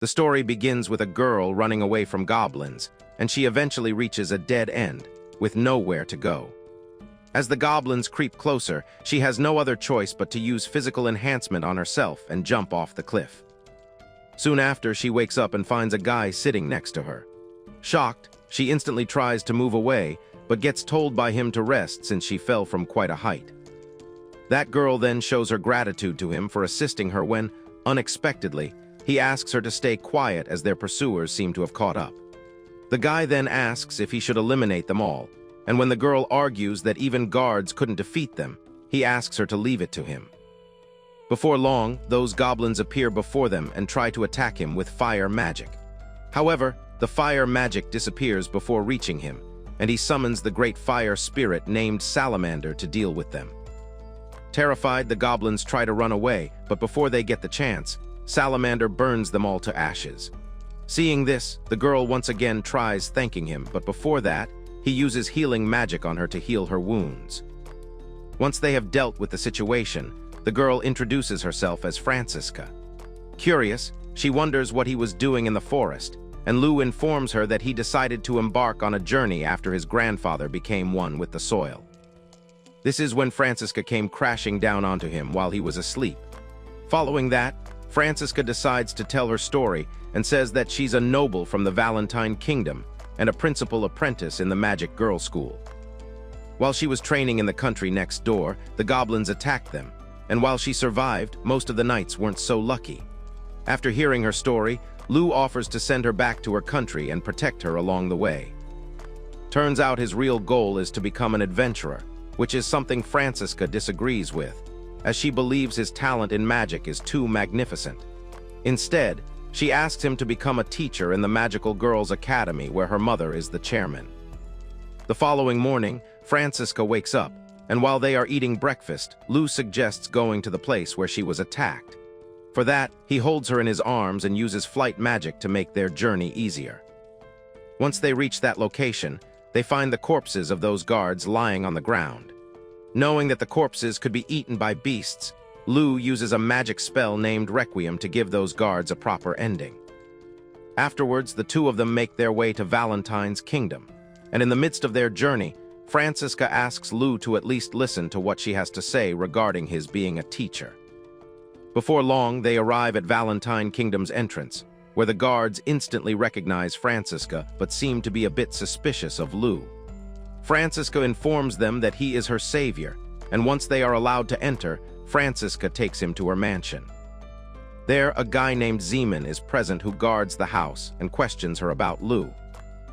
The story begins with a girl running away from goblins, and she eventually reaches a dead end, with nowhere to go. As the goblins creep closer, she has no other choice but to use physical enhancement on herself and jump off the cliff. Soon after, she wakes up and finds a guy sitting next to her. Shocked, she instantly tries to move away, but gets told by him to rest since she fell from quite a height. That girl then shows her gratitude to him for assisting her when, unexpectedly, he asks her to stay quiet as their pursuers seem to have caught up. The guy then asks if he should eliminate them all, and when the girl argues that even guards couldn't defeat them, he asks her to leave it to him. Before long, those goblins appear before them and try to attack him with fire magic. However, the fire magic disappears before reaching him, and he summons the great fire spirit named Salamander to deal with them. Terrified, the goblins try to run away, but before they get the chance, Salamander burns them all to ashes. Seeing this, the girl once again tries thanking him, but before that, he uses healing magic on her to heal her wounds. Once they have dealt with the situation, the girl introduces herself as Francisca. Curious, she wonders what he was doing in the forest, and Lou informs her that he decided to embark on a journey after his grandfather became one with the soil. This is when Francisca came crashing down onto him while he was asleep. Following that, Francisca decides to tell her story and says that she's a noble from the Valentine Kingdom and a principal apprentice in the Magic Girl School. While she was training in the country next door, the goblins attacked them, and while she survived, most of the knights weren't so lucky. After hearing her story, Lou offers to send her back to her country and protect her along the way. Turns out his real goal is to become an adventurer, which is something Francisca disagrees with, as she believes his talent in magic is too magnificent. Instead, she asks him to become a teacher in the Magical Girls Academy where her mother is the chairman. The following morning, Francisca wakes up, and while they are eating breakfast, Lou suggests going to the place where she was attacked. For that, he holds her in his arms and uses flight magic to make their journey easier. Once they reach that location, they find the corpses of those guards lying on the ground. Knowing that the corpses could be eaten by beasts, Lou uses a magic spell named Requiem to give those guards a proper ending. Afterwards, the two of them make their way to Valentine's kingdom, and in the midst of their journey, Francisca asks Lou to at least listen to what she has to say regarding his being a teacher. Before long, they arrive at Valentine Kingdom's entrance, where the guards instantly recognize Francisca but seem to be a bit suspicious of Lou. Francisca informs them that he is her savior, and once they are allowed to enter, Francisca takes him to her mansion. There, a guy named Zeman is present who guards the house and questions her about Lou.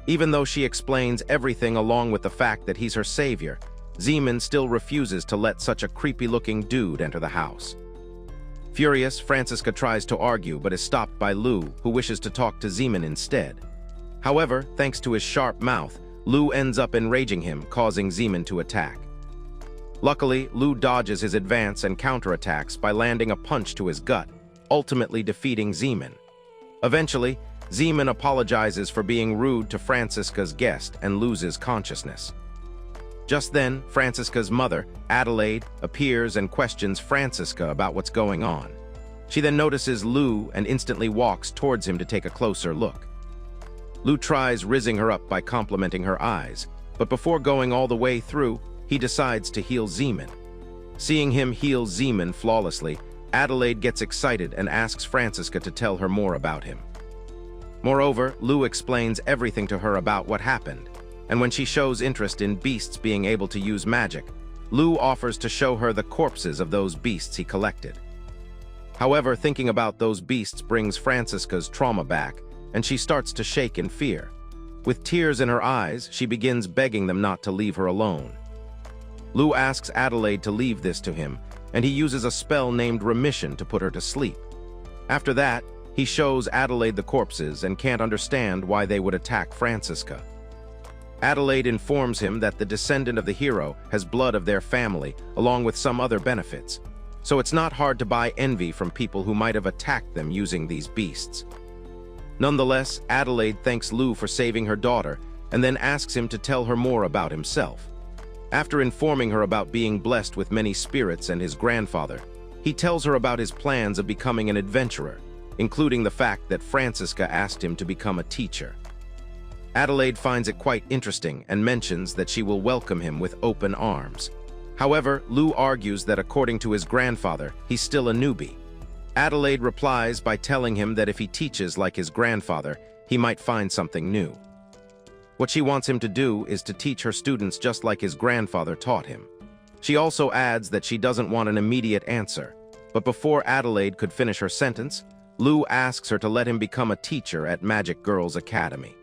Even though she explains everything along with the fact that he's her savior, Zeman still refuses to let such a creepy-looking dude enter the house. Furious, Francisca tries to argue but is stopped by Lou, who wishes to talk to Zeman instead. However, thanks to his sharp mouth, Lou ends up enraging him, causing Zeman to attack. Luckily, Lou dodges his advance and counterattacks by landing a punch to his gut, ultimately defeating Zeman. Eventually, Zeman apologizes for being rude to Francisca's guest and loses consciousness. Just then, Francisca's mother, Adelaide, appears and questions Francisca about what's going on. She then notices Lou and instantly walks towards him to take a closer look. Lou tries rizzing her up by complimenting her eyes, but before going all the way through, he decides to heal Zeman. Seeing him heal Zeman flawlessly, Adelaide gets excited and asks Francisca to tell her more about him. Moreover, Lou explains everything to her about what happened, and when she shows interest in beasts being able to use magic, Lou offers to show her the corpses of those beasts he collected. However, thinking about those beasts brings Francisca's trauma back, and she starts to shake in fear. With tears in her eyes, she begins begging them not to leave her alone. Lou asks Adelaide to leave this to him, and he uses a spell named Remission to put her to sleep. After that, he shows Adelaide the corpses and can't understand why they would attack Francisca. Adelaide informs him that the descendant of the hero has blood of their family, along with some other benefits, so it's not hard to buy envy from people who might have attacked them using these beasts. Nonetheless, Adelaide thanks Lou for saving her daughter and then asks him to tell her more about himself. After informing her about being blessed with many spirits and his grandfather, he tells her about his plans of becoming an adventurer, including the fact that Francisca asked him to become a teacher. Adelaide finds it quite interesting and mentions that she will welcome him with open arms. However, Lou argues that according to his grandfather, he's still a newbie. Adelaide replies by telling him that if he teaches like his grandfather, he might find something new. What she wants him to do is to teach her students just like his grandfather taught him. She also adds that she doesn't want an immediate answer, but before Adelaide could finish her sentence, Lou asks her to let him become a teacher at Magic Girls Academy.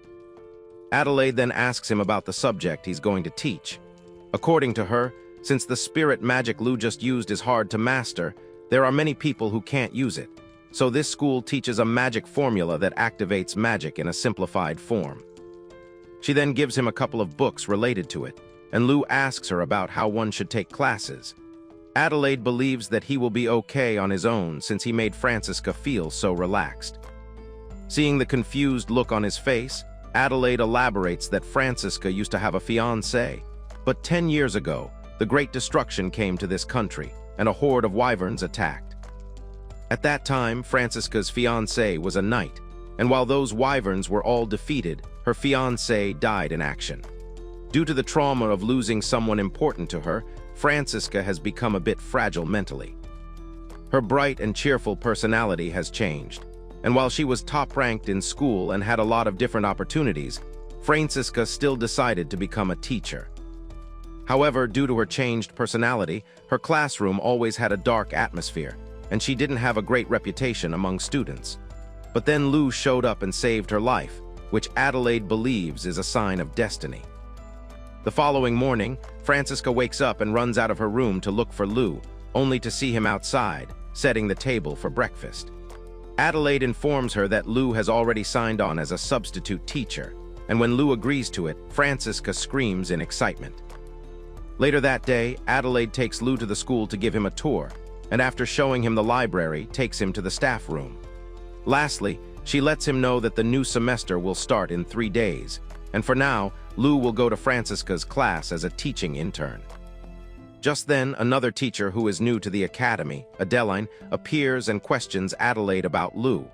Adelaide then asks him about the subject he's going to teach. According to her, since the spirit magic Lou just used is hard to master, there are many people who can't use it, so this school teaches a magic formula that activates magic in a simplified form. She then gives him a couple of books related to it, and Lou asks her about how one should take classes. Adelaide believes that he will be okay on his own since he made Francisca feel so relaxed. Seeing the confused look on his face, Adelaide elaborates that Francisca used to have a fiancé, but 10 years ago, the Great Destruction came to this country, and a horde of wyverns attacked. At that time, Francisca's fiancé was a knight, and while those wyverns were all defeated, her fiancé died in action. Due to the trauma of losing someone important to her, Francisca has become a bit fragile mentally. Her bright and cheerful personality has changed, and while she was top-ranked in school and had a lot of different opportunities, Francisca still decided to become a teacher. However, due to her changed personality, her classroom always had a dark atmosphere, and she didn't have a great reputation among students. But then Lou showed up and saved her life, which Adelaide believes is a sign of destiny. The following morning, Francisca wakes up and runs out of her room to look for Lou, only to see him outside, setting the table for breakfast. Adelaide informs her that Lou has already signed on as a substitute teacher, and when Lou agrees to it, Francisca screams in excitement. Later that day, Adelaide takes Lou to the school to give him a tour, and after showing him the library, takes him to the staff room. Lastly, she lets him know that the new semester will start in 3 days, and for now, Lou will go to Francisca's class as a teaching intern. Just then, another teacher who is new to the academy, Adeline, appears and questions Adelaide about Lou.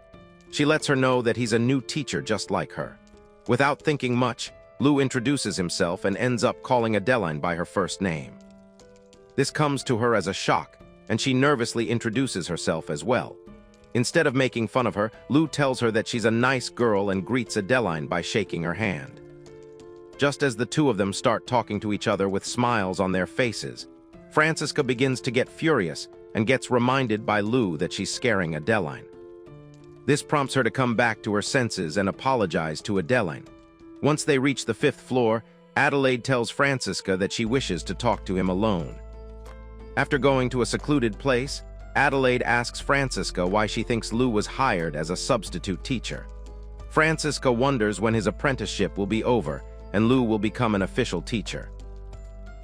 She lets her know that he's a new teacher just like her. Without thinking much, Lou introduces himself and ends up calling Adeline by her first name. This comes to her as a shock, and she nervously introduces herself as well. Instead of making fun of her, Lou tells her that she's a nice girl and greets Adeline by shaking her hand. Just as the two of them start talking to each other with smiles on their faces, Francisca begins to get furious and gets reminded by Lou that she's scaring Adeline. This prompts her to come back to her senses and apologize to Adeline. Once they reach the 5th floor, Adelaide tells Francisca that she wishes to talk to him alone. After going to a secluded place, Adelaide asks Francisca why she thinks Lou was hired as a substitute teacher. Francisca wonders when his apprenticeship will be over and Lou will become an official teacher.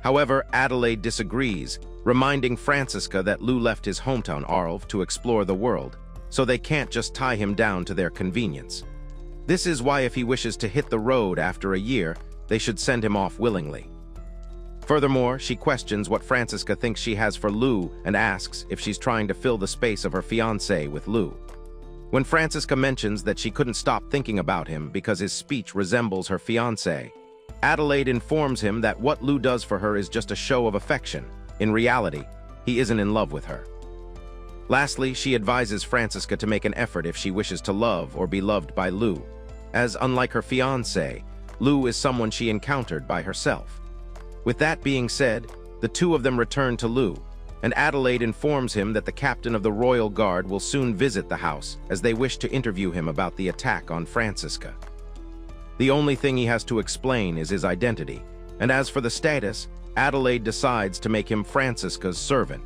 However, Adelaide disagrees, reminding Francisca that Lou left his hometown Arlv to explore the world, so they can't just tie him down to their convenience. This is why if he wishes to hit the road after a year, they should send him off willingly. Furthermore, she questions what Francisca thinks she has for Lou and asks if she's trying to fill the space of her fiancé with Lou. When Francisca mentions that she couldn't stop thinking about him because his speech resembles her fiancé, Adelaide informs him that what Lou does for her is just a show of affection. In reality, he isn't in love with her. Lastly, she advises Francisca to make an effort if she wishes to love or be loved by Lou, as unlike her fiancé, Lou is someone she encountered by herself. With that being said, the two of them return to Lou, and Adelaide informs him that the captain of the Royal Guard will soon visit the house as they wish to interview him about the attack on Francisca. The only thing he has to explain is his identity, and as for the status, Adelaide decides to make him Francisca's servant.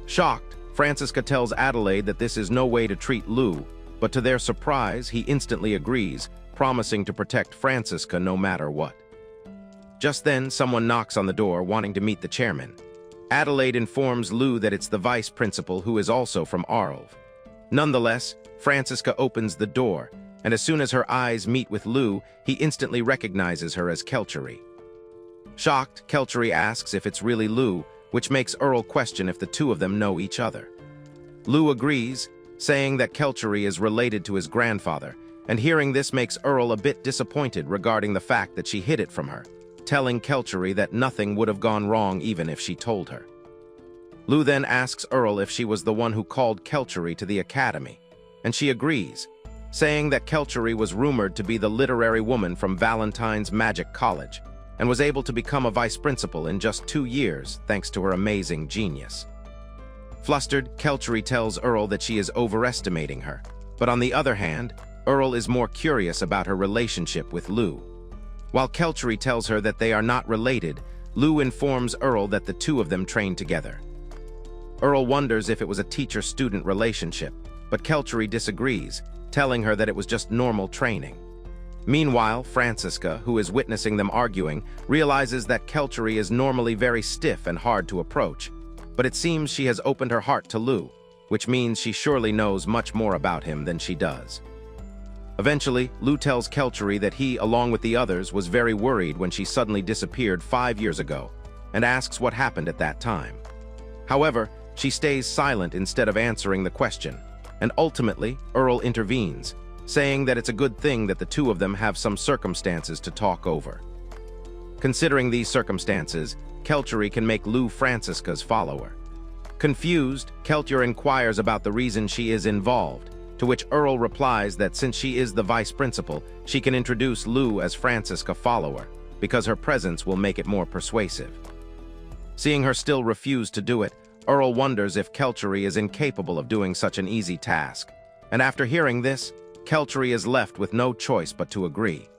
Shocked, Francisca tells Adelaide that this is no way to treat Lou, but to their surprise, he instantly agrees, promising to protect Francisca no matter what. Just then, someone knocks on the door wanting to meet the chairman. Adelaide informs Lou that it's the vice principal who is also from Arlv. Nonetheless, Francisca opens the door, and as soon as her eyes meet with Lou, he instantly recognizes her as Kelty. Shocked, Kelty asks if it's really Lou, which makes Earl question if the two of them know each other. Lou agrees, saying that Kelty is related to his grandfather, and hearing this makes Earl a bit disappointed regarding the fact that she hid it from her, telling Kelty that nothing would have gone wrong even if she told her. Lu then asks Earl if she was the one who called Kelty to the academy, and she agrees, saying that Kelty was rumored to be the literary woman from Valentine's Magic College, and was able to become a vice principal in just 2 years thanks to her amazing genius. Flustered, Kelty tells Earl that she is overestimating her, but on the other hand, Earl is more curious about her relationship with Lu. While Kelty tells her that they are not related, Lu informs Earl that the two of them trained together. Earl wonders if it was a teacher-student relationship, but Kelty disagrees, telling her that it was just normal training. Meanwhile, Franziska, who is witnessing them arguing, realizes that Kelty is normally very stiff and hard to approach, but it seems she has opened her heart to Lu, which means she surely knows much more about him than she does. Eventually, Lu tells Kelty that he, along with the others, was very worried when she suddenly disappeared 5 years ago, and asks what happened at that time. However, she stays silent instead of answering the question, and ultimately, Earl intervenes, saying that it's a good thing that the two of them have some circumstances to talk over. Considering these circumstances, Kelty can make Lu Franziska's follower. Confused, Kelty inquires about the reason she is involved, to which Earl replies that since she is the vice principal, she can introduce Lu as Franziska's follower, because her presence will make it more persuasive. Seeing her still refuse to do it, Earl wonders if Kelty is incapable of doing such an easy task, and after hearing this, Kelty is left with no choice but to agree.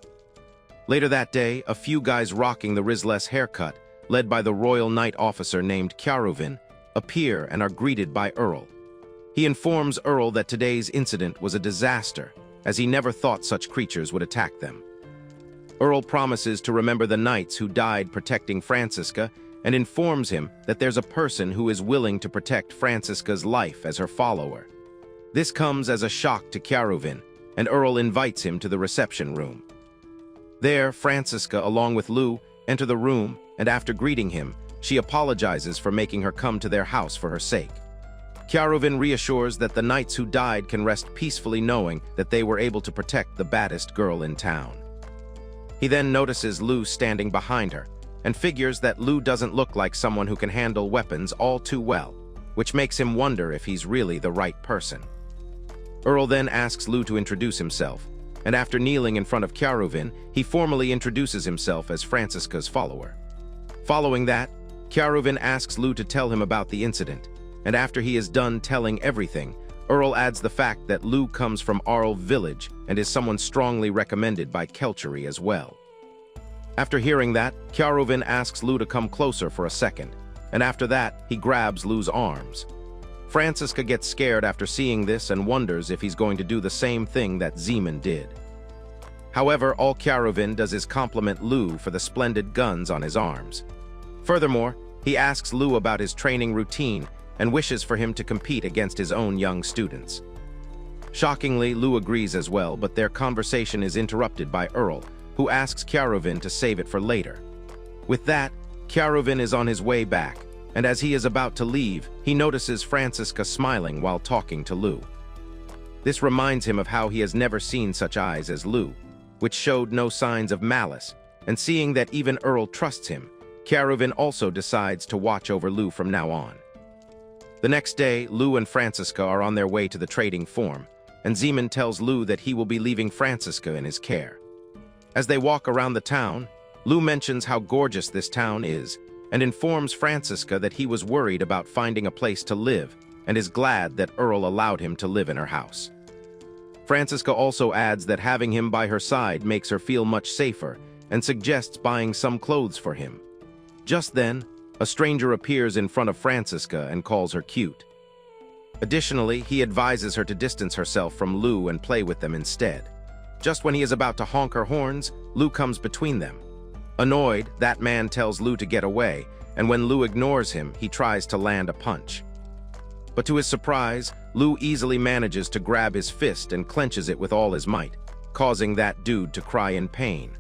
Later that day, a few guys rocking the Rizless haircut, led by the Royal Knight officer named Karuven, appear and are greeted by Earl. He informs Earl that today's incident was a disaster, as he never thought such creatures would attack them. Earl promises to remember the knights who died protecting Franziska, and informs him that there's a person who is willing to protect Franziska's life as her follower. This comes as a shock to Karuven, and Earl invites him to the reception room. There, Franziska, along with Lu, enter the room, and after greeting him, she apologizes for making her come to their house for her sake. Karuven reassures that the knights who died can rest peacefully knowing that they were able to protect the baddest girl in town. He then notices Lu standing behind her, and figures that Lu doesn't look like someone who can handle weapons all too well, which makes him wonder if he's really the right person. Earl then asks Lu to introduce himself, and after kneeling in front of Karuven, he formally introduces himself as Franziska's follower. Following that, Karuven asks Lu to tell him about the incident, and after he is done telling everything, Earl adds the fact that Lu comes from Arl village and is someone strongly recommended by Kelty as well. After hearing that, Karuven asks Lu to come closer for a second, and after that, he grabs Lu's arms. Franziska gets scared after seeing this and wonders if he's going to do the same thing that Zeman did. However, all Karuven does is compliment Lu for the splendid guns on his arms. Furthermore, he asks Lu about his training routine and wishes for him to compete against his own young students. Shockingly, Lu agrees as well, but their conversation is interrupted by Earl, who asks Karuven to save it for later. With that, Karuven is on his way back, and as he is about to leave, he notices Franziska smiling while talking to Lu. This reminds him of how he has never seen such eyes as Lu, which showed no signs of malice, and seeing that even Earl trusts him, Karuven also decides to watch over Lu from now on. The next day, Lu and Franziska are on their way to the trading forum, and Zeman tells Lu that he will be leaving Franziska in his care. As they walk around the town, Lu mentions how gorgeous this town is, and informs Franziska that he was worried about finding a place to live, and is glad that Earl allowed him to live in her house. Franziska also adds that having him by her side makes her feel much safer, and suggests buying some clothes for him. Just then, a stranger appears in front of Franziska and calls her cute. Additionally, he advises her to distance herself from Lu and play with them instead. Just when he is about to honk her horns, Lu comes between them. Annoyed, that man tells Lu to get away, and when Lu ignores him, he tries to land a punch. But to his surprise, Lu easily manages to grab his fist and clenches it with all his might, causing that dude to cry in pain.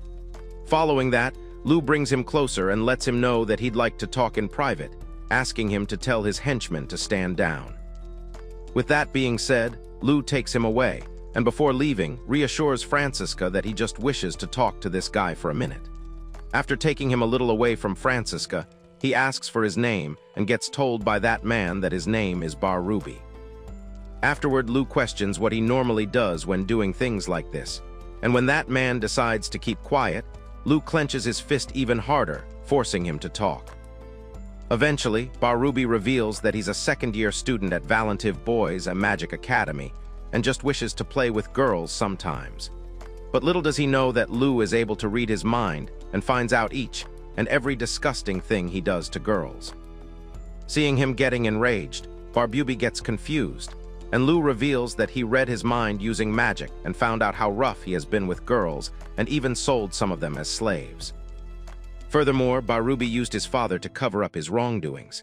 Following that, Lu brings him closer and lets him know that he'd like to talk in private, asking him to tell his henchmen to stand down. With that being said, Lu takes him away, and before leaving, reassures Francisca that he just wishes to talk to this guy for a minute. After taking him a little away from Francisca, he asks for his name and gets told by that man that his name is Barubi. Afterward, Lu questions what he normally does when doing things like this, and when that man decides to keep quiet, Lu clenches his fist even harder, forcing him to talk. Eventually, Barubi reveals that he's a second-year student at Valentive Boys, a magic academy, and just wishes to play with girls sometimes. But little does he know that Lu is able to read his mind and finds out each and every disgusting thing he does to girls. Seeing him getting enraged, Barubi gets confused, and Lu reveals that he read his mind using magic and found out how rough he has been with girls and even sold some of them as slaves. Furthermore, Barubi used his father to cover up his wrongdoings.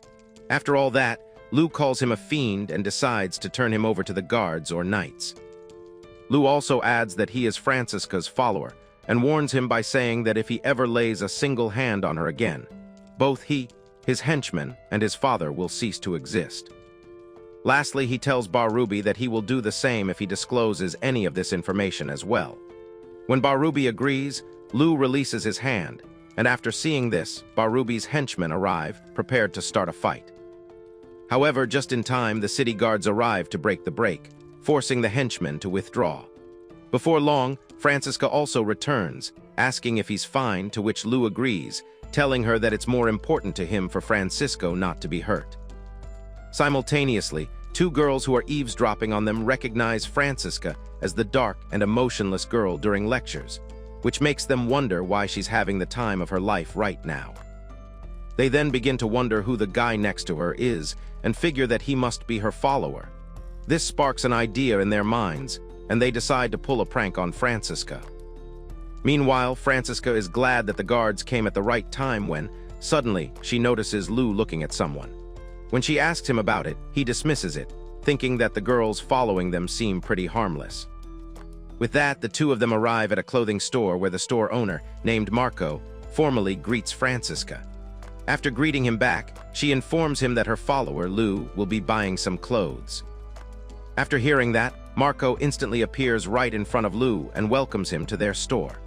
After all that, Lu calls him a fiend and decides to turn him over to the guards or knights. Lu also adds that he is Francisca's follower and warns him by saying that if he ever lays a single hand on her again, both he, his henchmen, and his father will cease to exist. Lastly, he tells Barubi that he will do the same if he discloses any of this information as well. When Barubi agrees, Lu releases his hand, and after seeing this, Barubi's henchmen arrive, prepared to start a fight. However, just in time, the city guards arrive to break the break, forcing the henchmen to withdraw. Before long, Francisca also returns, asking if he's fine, to which Lu agrees, telling her that it's more important to him for Francisco not to be hurt. Simultaneously, two girls who are eavesdropping on them recognize Francisca as the dark and emotionless girl during lectures, which makes them wonder why she's having the time of her life right now. They then begin to wonder who the guy next to her is and figure that he must be her follower. This sparks an idea in their minds, and they decide to pull a prank on Francisca. Meanwhile, Francisca is glad that the guards came at the right time when, suddenly, she notices Lu looking at someone. When she asks him about it, he dismisses it, thinking that the girls following them seem pretty harmless. With that, the two of them arrive at a clothing store where the store owner, named Marco, formally greets Francisca. After greeting him back, she informs him that her follower, Lu, will be buying some clothes. After hearing that, Marco instantly appears right in front of Lu and welcomes him to their store.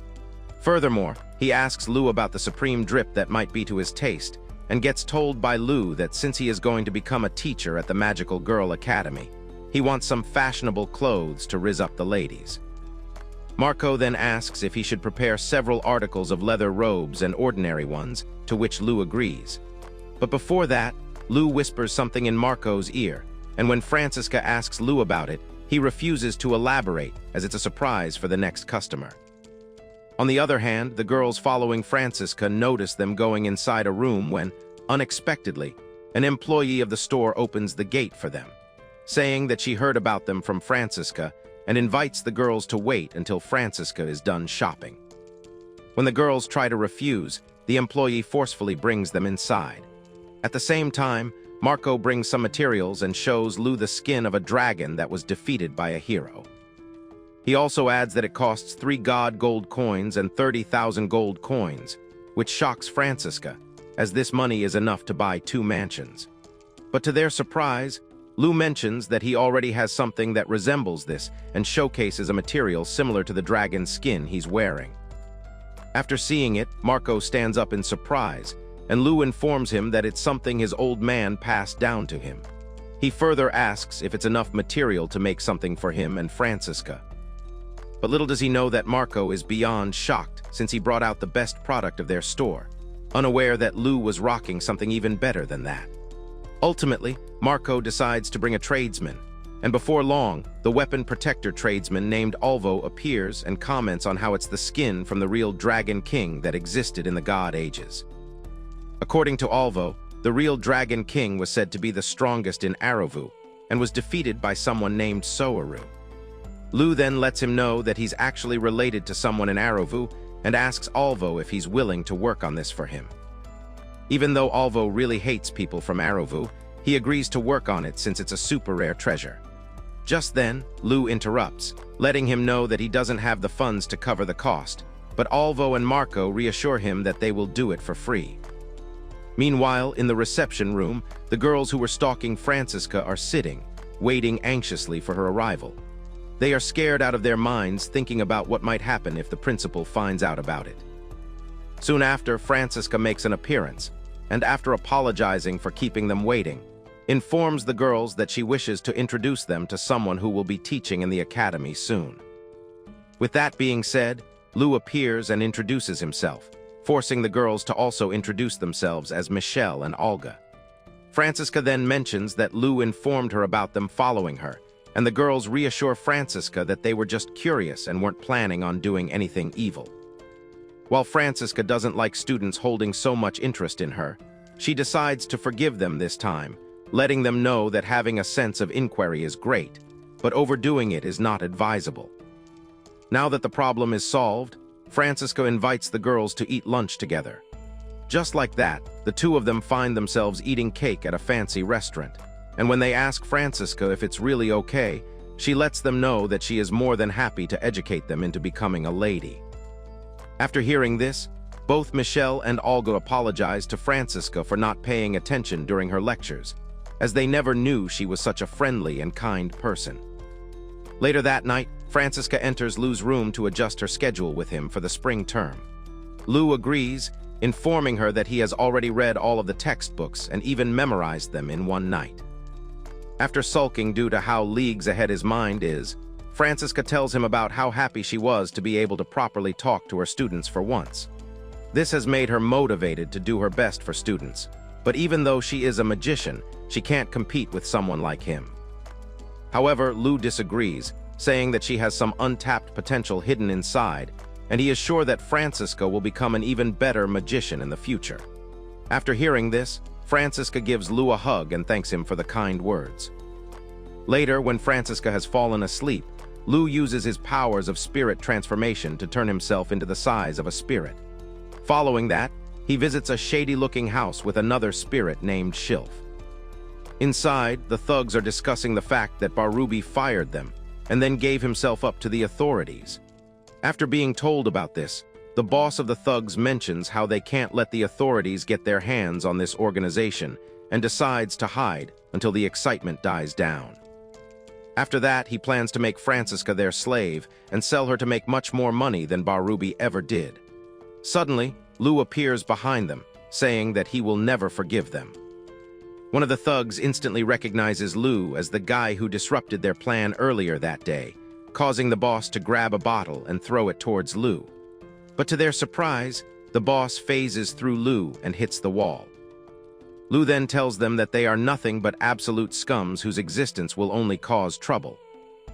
Furthermore, he asks Lu about the supreme drip that might be to his taste, and gets told by Lu that since he is going to become a teacher at the Magical Girl Academy, he wants some fashionable clothes to rizz up the ladies. Marco then asks if he should prepare several articles of leather robes and ordinary ones, to which Lu agrees. But before that, Lu whispers something in Marco's ear, and when Francisca asks Lu about it, he refuses to elaborate as it's a surprise for the next customer. On the other hand, the girls following Francisca notice them going inside a room when, unexpectedly, an employee of the store opens the gate for them, saying that she heard about them from Francisca and invites the girls to wait until Francisca is done shopping. When the girls try to refuse, the employee forcefully brings them inside. At the same time, Marco brings some materials and shows Lu the skin of a dragon that was defeated by a hero. He also adds that it costs 3 god gold coins and 30,000 gold coins, which shocks Francisca, as this money is enough to buy 2 mansions. But to their surprise, Lu mentions that he already has something that resembles this and showcases a material similar to the dragon's skin he's wearing. After seeing it, Marco stands up in surprise, and Lu informs him that it's something his old man passed down to him. He further asks if it's enough material to make something for him and Francisca. But little does he know that Marco is beyond shocked since he brought out the best product of their store, unaware that Lu was rocking something even better than that. Ultimately, Marco decides to bring a tradesman, and before long, the weapon protector tradesman named Alvo appears and comments on how it's the skin from the real Dragon King that existed in the God Ages. According to Alvo, the real Dragon King was said to be the strongest in Aravu and was defeated by someone named Soaru. Lu then lets him know that he's actually related to someone in Aravu and asks Alvo if he's willing to work on this for him. Even though Alvo really hates people from Aravu, he agrees to work on it since it's a super rare treasure. Just then, Lu interrupts, letting him know that he doesn't have the funds to cover the cost, but Alvo and Marco reassure him that they will do it for free. Meanwhile, in the reception room, the girls who were stalking Francisca are sitting, waiting anxiously for her arrival. They are scared out of their minds, thinking about what might happen if the principal finds out about it. Soon after, Francisca makes an appearance, and after apologizing for keeping them waiting, informs the girls that she wishes to introduce them to someone who will be teaching in the academy soon. With that being said, Lou appears and introduces himself, forcing the girls to also introduce themselves as Michelle and Olga. Francisca then mentions that Lou informed her about them following her, and the girls reassure Francisca that they were just curious and weren't planning on doing anything evil. While Francisca doesn't like students holding so much interest in her, she decides to forgive them this time, letting them know that having a sense of inquiry is great, but overdoing it is not advisable. Now that the problem is solved, Francisca invites the girls to eat lunch together. Just like that, the two of them find themselves eating cake at a fancy restaurant, and when they ask Francisca if it's really okay, she lets them know that she is more than happy to educate them into becoming a lady. After hearing this, both Michelle and Olga apologize to Francisca for not paying attention during her lectures, as they never knew she was such a friendly and kind person. Later that night, Francisca enters Lou's room to adjust her schedule with him for the spring term. Lou agrees, informing her that he has already read all of the textbooks and even memorized them in one night. After sulking due to how leagues ahead his mind is, Francisca tells him about how happy she was to be able to properly talk to her students for once. This has made her motivated to do her best for students, but even though she is a magician, she can't compete with someone like him. However, Lou disagrees, saying that she has some untapped potential hidden inside, and he is sure that Francisca will become an even better magician in the future. After hearing this, Francisca gives Lou a hug and thanks him for the kind words. Later, when Francisca has fallen asleep, Lou uses his powers of spirit transformation to turn himself into the size of a spirit. Following that, he visits a shady-looking house with another spirit named Shilf. Inside, the thugs are discussing the fact that Barubi fired them and then gave himself up to the authorities. After being told about this, the boss of the thugs mentions how they can't let the authorities get their hands on this organization and decides to hide until the excitement dies down. After that, he plans to make Francisca their slave and sell her to make much more money than Barubi ever did. Suddenly, Lou appears behind them, saying that he will never forgive them. One of the thugs instantly recognizes Lou as the guy who disrupted their plan earlier that day, causing the boss to grab a bottle and throw it towards Lou. But to their surprise, the boss phases through Lou and hits the wall. Lou then tells them that they are nothing but absolute scums whose existence will only cause trouble.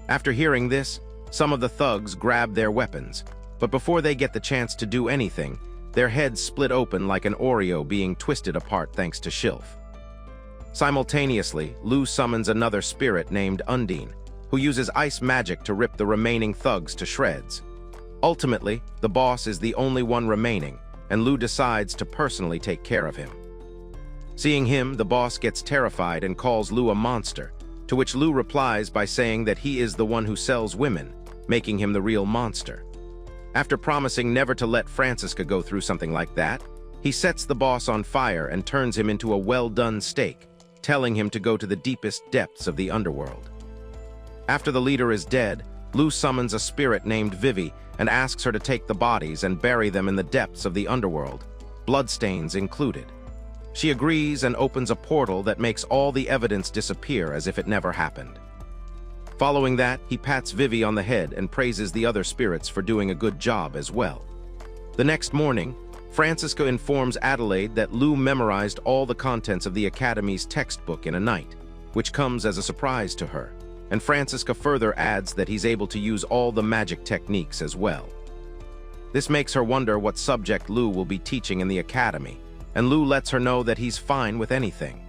After hearing this, some of the thugs grab their weapons, but before they get the chance to do anything, their heads split open like an Oreo being twisted apart thanks to Shilf. Simultaneously, Lou summons another spirit named Undine, who uses ice magic to rip the remaining thugs to shreds. Ultimately, the boss is the only one remaining, and Lou decides to personally take care of him. Seeing him, the boss gets terrified and calls Lou a monster, to which Lou replies by saying that he is the one who sells women, making him the real monster. After promising never to let Francisca go through something like that, he sets the boss on fire and turns him into a well-done steak, telling him to go to the deepest depths of the underworld. After the leader is dead, Lou summons a spirit named Vivi and asks her to take the bodies and bury them in the depths of the underworld, bloodstains included. She agrees and opens a portal that makes all the evidence disappear as if it never happened. Following that, he pats Vivi on the head and praises the other spirits for doing a good job as well. The next morning, Francisca informs Adelaide that Lou memorized all the contents of the Academy's textbook in a night, which comes as a surprise to her, and Francisca further adds that he's able to use all the magic techniques as well. This makes her wonder what subject Lou will be teaching in the Academy, and Lou lets her know that he's fine with anything.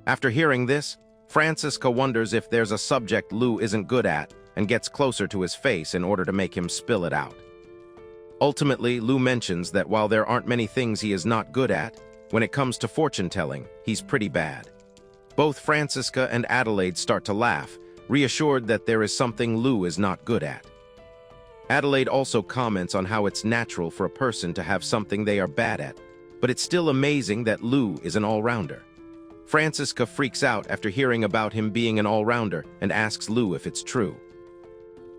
After hearing this, Francisca wonders if there's a subject Lou isn't good at and gets closer to his face in order to make him spill it out. Ultimately, Lou mentions that while there aren't many things he is not good at, when it comes to fortune-telling, he's pretty bad. Both Francisca and Adelaide start to laugh, reassured that there is something Lou is not good at. Adelaide also comments on how it's natural for a person to have something they are bad at, but it's still amazing that Lou is an all-rounder. Francisca freaks out after hearing about him being an all-rounder and asks Lou if it's true.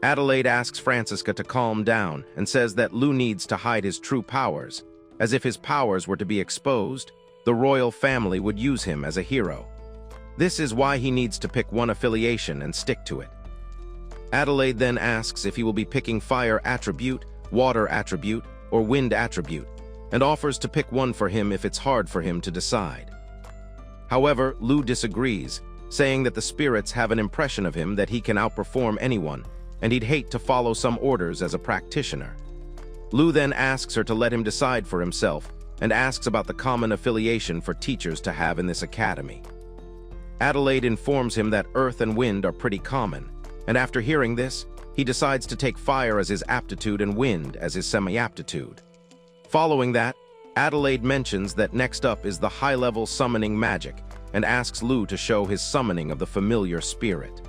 Adelaide asks Francisca to calm down and says that Lou needs to hide his true powers, as if his powers were to be exposed, the royal family would use him as a hero. This is why he needs to pick one affiliation and stick to it. Adelaide then asks if he will be picking fire attribute, water attribute, or wind attribute, and offers to pick one for him if it's hard for him to decide. However, Lou disagrees, saying that the spirits have an impression of him that he can outperform anyone, and he'd hate to follow some orders as a practitioner. Lou then asks her to let him decide for himself, and asks about the common affiliation for teachers to have in this academy. Adelaide informs him that earth and wind are pretty common, and after hearing this, he decides to take fire as his aptitude and wind as his semi-aptitude. Following that, Adelaide mentions that next up is the high-level summoning magic, and asks Lou to show his summoning of the familiar spirit.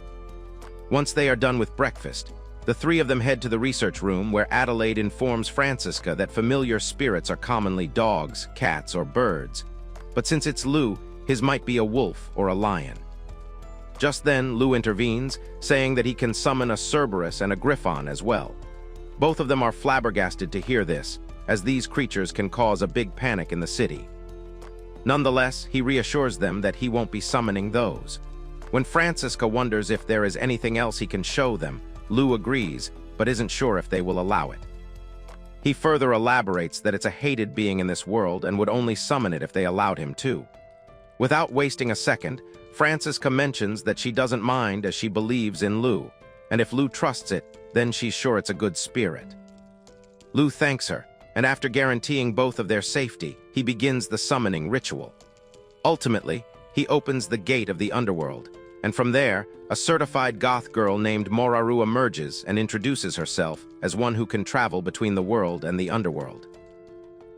Once they are done with breakfast, the three of them head to the research room where Adelaide informs Francisca that familiar spirits are commonly dogs, cats, or birds, but since it's Lou, his might be a wolf or a lion. Just then, Lou intervenes, saying that he can summon a Cerberus and a Griffon as well. Both of them are flabbergasted to hear this, as these creatures can cause a big panic in the city. Nonetheless, he reassures them that he won't be summoning those. When Francisca wonders if there is anything else he can show them, Lou agrees, but isn't sure if they will allow it. He further elaborates that it's a hated being in this world and would only summon it if they allowed him to. Without wasting a second, Francisca mentions that she doesn't mind as she believes in Lou, and if Lou trusts it, then she's sure it's a good spirit. Lou thanks her, and after guaranteeing both of their safety, he begins the summoning ritual. Ultimately, he opens the gate of the underworld, and from there, a certified goth girl named Moraru emerges and introduces herself as one who can travel between the world and the underworld.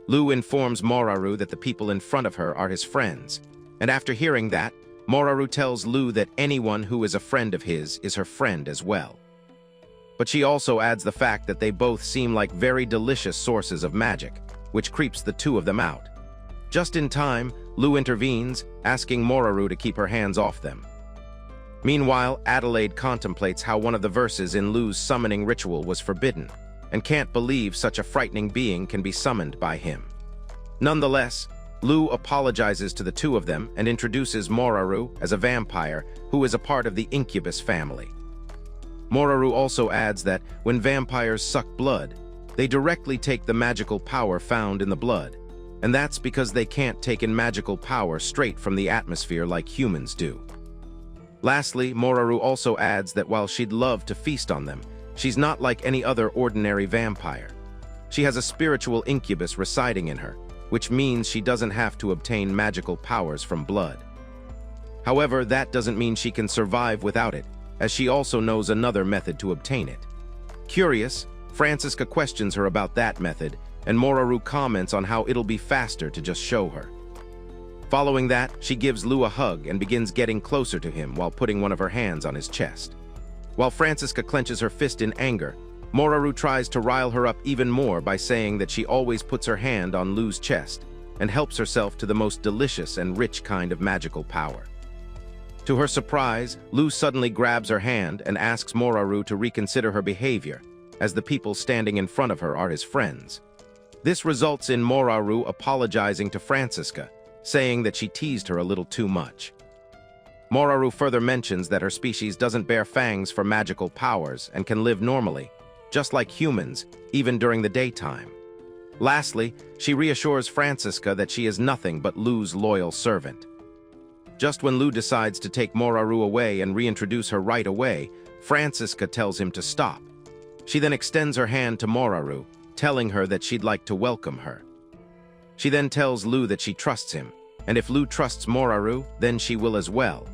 Lou informs Moraru that the people in front of her are his friends, and after hearing that, Moraru tells Lou that anyone who is a friend of his is her friend as well. But she also adds the fact that they both seem like very delicious sources of magic, which creeps the two of them out. Just in time, Lou intervenes, asking Moraru to keep her hands off them. Meanwhile, Adelaide contemplates how one of the verses in Lou's summoning ritual was forbidden, and can't believe such a frightening being can be summoned by him. Nonetheless, Lou apologizes to the two of them and introduces Moraru as a vampire who is a part of the incubus family. Moraru also adds that when vampires suck blood, they directly take the magical power found in the blood, and that's because they can't take in magical power straight from the atmosphere like humans do. Lastly, Moraru also adds that while she'd love to feast on them, she's not like any other ordinary vampire. She has a spiritual incubus residing in her, which means she doesn't have to obtain magical powers from blood. However, that doesn't mean she can survive without it, as she also knows another method to obtain it. Curious, Francisca questions her about that method, and Moraru comments on how it'll be faster to just show her. Following that, she gives Lou a hug and begins getting closer to him while putting one of her hands on his chest. While Francisca clenches her fist in anger, Moraru tries to rile her up even more by saying that she always puts her hand on Lou's chest and helps herself to the most delicious and rich kind of magical power. To her surprise, Lou suddenly grabs her hand and asks Moraru to reconsider her behavior, as the people standing in front of her are his friends. This results in Moraru apologizing to Francisca, saying that she teased her a little too much. Moraru further mentions that her species doesn't bear fangs for magical powers and can live normally, just like humans, even during the daytime. Lastly, she reassures Francisca that she is nothing but Lou's loyal servant. Just when Lou decides to take Moraru away and reintroduce her right away, Francisca tells him to stop. She then extends her hand to Moraru, telling her that she'd like to welcome her. She then tells Lou that she trusts him, and if Lou trusts Moraru, then she will as well.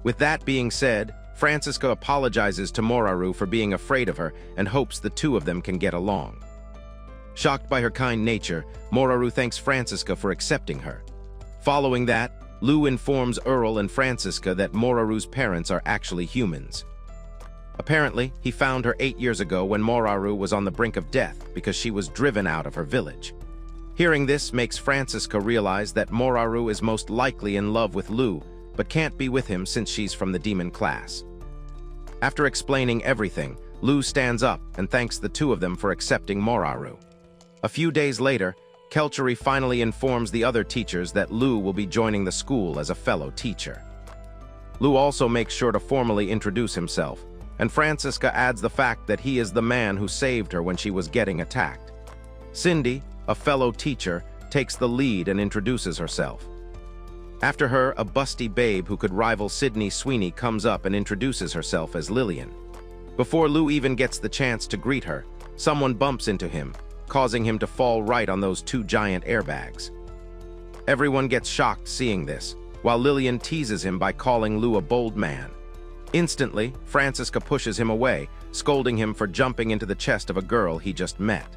With that being said, Francisca apologizes to Moraru for being afraid of her and hopes the two of them can get along. Shocked by her kind nature, Moraru thanks Francisca for accepting her. Following that, Lou informs Earl and Francisca that Moraru's parents are actually humans. Apparently, he found her 8 years ago when Moraru was on the brink of death because she was driven out of her village. Hearing this makes Francisca realize that Moraru is most likely in love with Lu, but can't be with him since she's from the demon class. After explaining everything, Lu stands up and thanks the two of them for accepting Moraru. A few days later, Kelty finally informs the other teachers that Lu will be joining the school as a fellow teacher. Lu also makes sure to formally introduce himself, and Francisca adds the fact that he is the man who saved her when she was getting attacked. Cindy, a fellow teacher, takes the lead and introduces herself. After her, a busty babe who could rival Sydney Sweeney comes up and introduces herself as Lillian. Before Lu even gets the chance to greet her, someone bumps into him, causing him to fall right on those two giant airbags. Everyone gets shocked seeing this, while Lillian teases him by calling Lu a bold man. Instantly, Francisca pushes him away, scolding him for jumping into the chest of a girl he just met.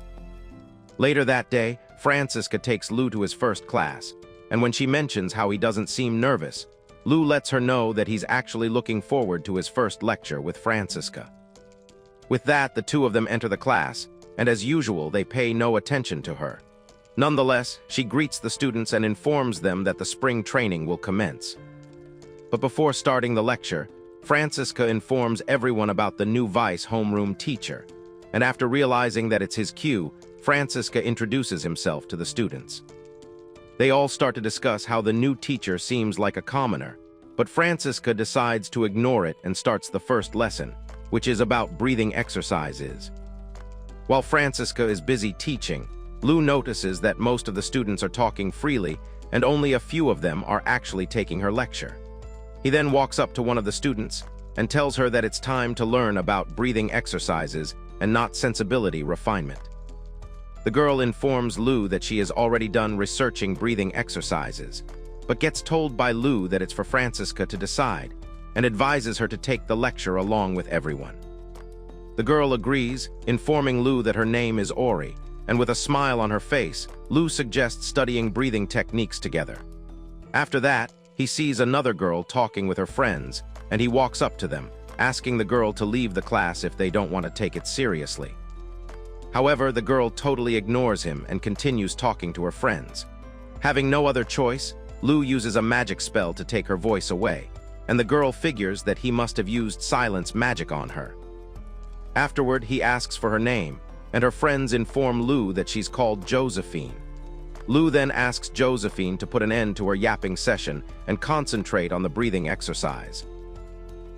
Later that day, Francisca takes Lu to his first class, and when she mentions how he doesn't seem nervous, Lu lets her know that he's actually looking forward to his first lecture with Francisca. With that, the two of them enter the class, and as usual, they pay no attention to her. Nonetheless, she greets the students and informs them that the spring training will commence. But before starting the lecture, Francisca informs everyone about the new Vice homeroom teacher, and after realizing that it's his cue, Francisca introduces himself to the students. They all start to discuss how the new teacher seems like a commoner, but Francisca decides to ignore it and starts the first lesson, which is about breathing exercises. While Francisca is busy teaching, Lu notices that most of the students are talking freely and only a few of them are actually taking her lecture. He then walks up to one of the students and tells her that it's time to learn about breathing exercises and not sensibility refinement. The girl informs Lu that she has already done researching breathing exercises, but gets told by Lu that it's for Francisca to decide, and advises her to take the lecture along with everyone. The girl agrees, informing Lu that her name is Ori, and with a smile on her face, Lu suggests studying breathing techniques together. After that, he sees another girl talking with her friends, and he walks up to them, asking the girl to leave the class if they don't want to take it seriously. However, the girl totally ignores him and continues talking to her friends. Having no other choice, Lu uses a magic spell to take her voice away, and the girl figures that he must have used silence magic on her. Afterward, he asks for her name, and her friends inform Lu that she's called Josephine. Lu then asks Josephine to put an end to her yapping session and concentrate on the breathing exercise.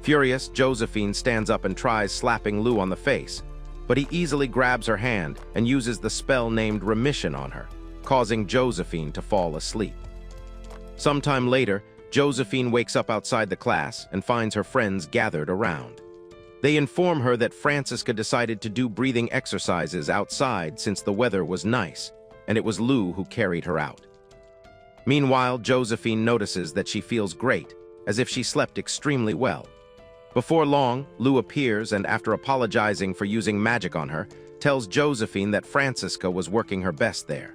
Furious, Josephine stands up and tries slapping Lu on the face, but he easily grabs her hand and uses the spell named Remission on her, causing Josephine to fall asleep. Sometime later, Josephine wakes up outside the class and finds her friends gathered around. They inform her that Francisca decided to do breathing exercises outside since the weather was nice, and it was Lu who carried her out. Meanwhile, Josephine notices that she feels great, as if she slept extremely well. Before long, Lu appears and, after apologizing for using magic on her, tells Josephine that Francisca was working her best there.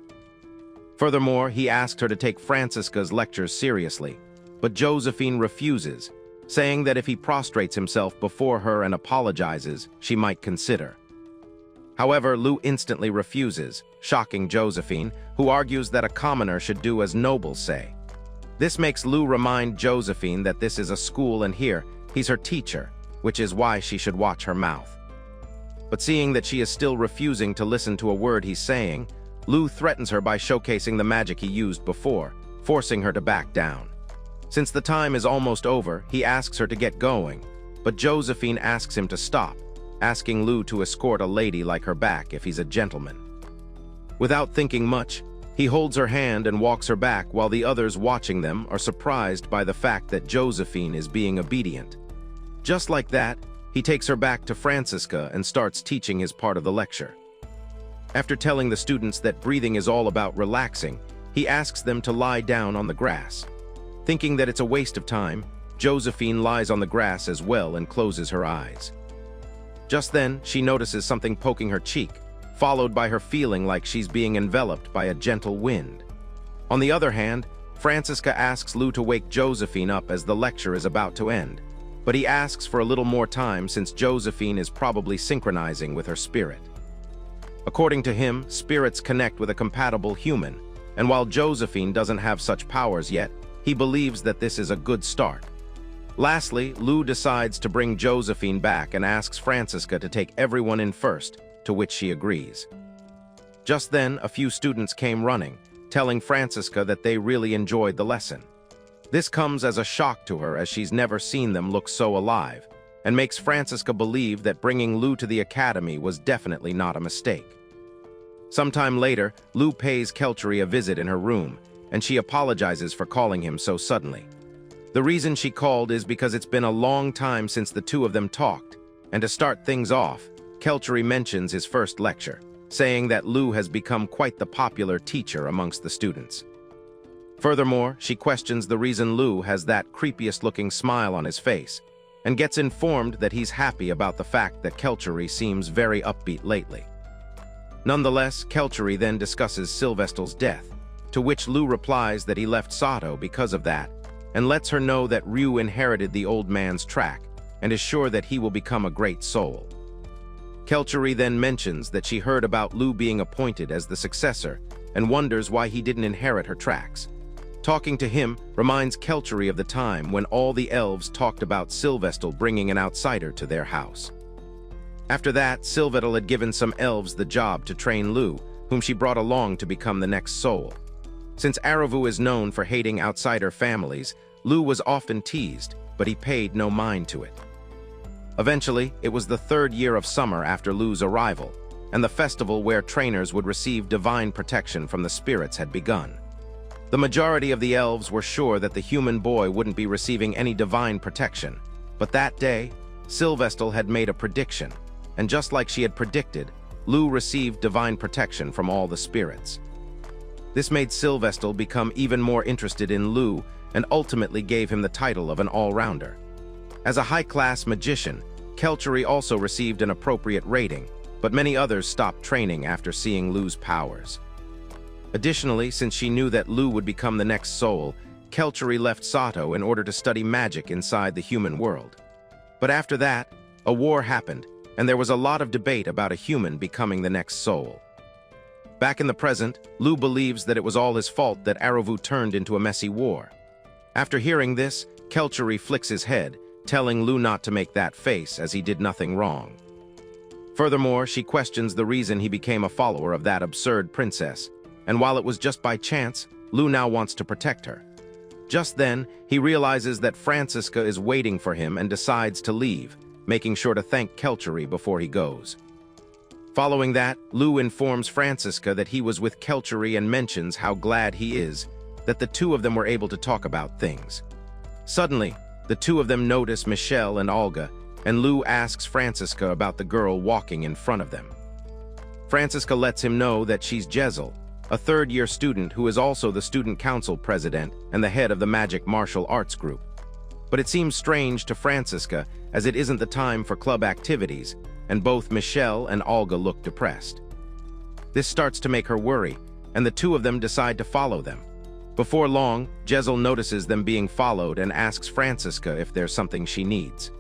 Furthermore, he asked her to take Francisca's lectures seriously, but Josephine refuses, saying that if he prostrates himself before her and apologizes, she might consider. However, Lu instantly refuses, shocking Josephine, who argues that a commoner should do as nobles say. This makes Lu remind Josephine that this is a school and here, he's her teacher, which is why she should watch her mouth. But seeing that she is still refusing to listen to a word he's saying, Lu threatens her by showcasing the magic he used before, forcing her to back down. Since the time is almost over, he asks her to get going, but Josephine asks him to stop, asking Lu to escort a lady like her back if he's a gentleman. Without thinking much, he holds her hand and walks her back while the others watching them are surprised by the fact that Josephine is being obedient. Just like that, he takes her back to Francisca and starts teaching his part of the lecture. After telling the students that breathing is all about relaxing, he asks them to lie down on the grass. Thinking that it's a waste of time, Josephine lies on the grass as well and closes her eyes. Just then, she notices something poking her cheek, followed by her feeling like she's being enveloped by a gentle wind. On the other hand, Francisca asks Lu to wake Josephine up as the lecture is about to end, but he asks for a little more time since Josephine is probably synchronizing with her spirit. According to him, spirits connect with a compatible human, and while Josephine doesn't have such powers yet, he believes that this is a good start. Lastly, Lou decides to bring Josephine back and asks Francisca to take everyone in first, to which she agrees. Just then, a few students came running, telling Francisca that they really enjoyed the lesson. This comes as a shock to her as she's never seen them look so alive, and makes Francisca believe that bringing Lou to the academy was definitely not a mistake. Sometime later, Lou pays Kelty a visit in her room, and she apologizes for calling him so suddenly. The reason she called is because it's been a long time since the two of them talked, and to start things off, Kelty mentions his first lecture, saying that Lou has become quite the popular teacher amongst the students. Furthermore, she questions the reason Lou has that creepiest-looking smile on his face, and gets informed that he's happy about the fact that Kelty seems very upbeat lately. Nonetheless, Kelty then discusses Sylvester's death, to which Lou replies that he left Sato because of that, and lets her know that Ryu inherited the old man's track, and is sure that he will become a great soul. Kelty then mentions that she heard about Lou being appointed as the successor, and wonders why he didn't inherit her tracks. Talking to him reminds Kelty of the time when all the elves talked about Sylvester bringing an outsider to their house. After that, Sylvester had given some elves the job to train Lou, whom she brought along to become the next soul. Since Aravu is known for hating outsider families, Lou was often teased, but he paid no mind to it. Eventually, it was the third year of summer after Lou's arrival, and the festival where trainers would receive divine protection from the spirits had begun. The majority of the elves were sure that the human boy wouldn't be receiving any divine protection, but that day, Sylvester had made a prediction, and just like she had predicted, Lou received divine protection from all the spirits. This made Sylvester become even more interested in Lou and ultimately gave him the title of an all-rounder. As a high-class magician, Kelty also received an appropriate rating, but many others stopped training after seeing Lou's powers. Additionally, since she knew that Lou would become the next soul, Kelty left Sato in order to study magic inside the human world. But after that, a war happened, and there was a lot of debate about a human becoming the next soul. Back in the present, Lou believes that it was all his fault that Aravu turned into a messy war. After hearing this, Kelty flicks his head, telling Lou not to make that face as he did nothing wrong. Furthermore, she questions the reason he became a follower of that absurd princess, and while it was just by chance, Lou now wants to protect her. Just then, he realizes that Francisca is waiting for him and decides to leave, making sure to thank Kelty before he goes. Following that, Lou informs Francisca that he was with Kelty and mentions how glad he is that the two of them were able to talk about things. Suddenly, the two of them notice Michelle and Olga, and Lou asks Francisca about the girl walking in front of them. Francisca lets him know that she's Jezel, a third-year student who is also the student council president and the head of the magic martial arts group. But it seems strange to Francisca as it isn't the time for club activities, and both Michelle and Olga look depressed. This starts to make her worry, and the two of them decide to follow them. Before long, Jezel notices them being followed and asks Francisca if there's something she needs.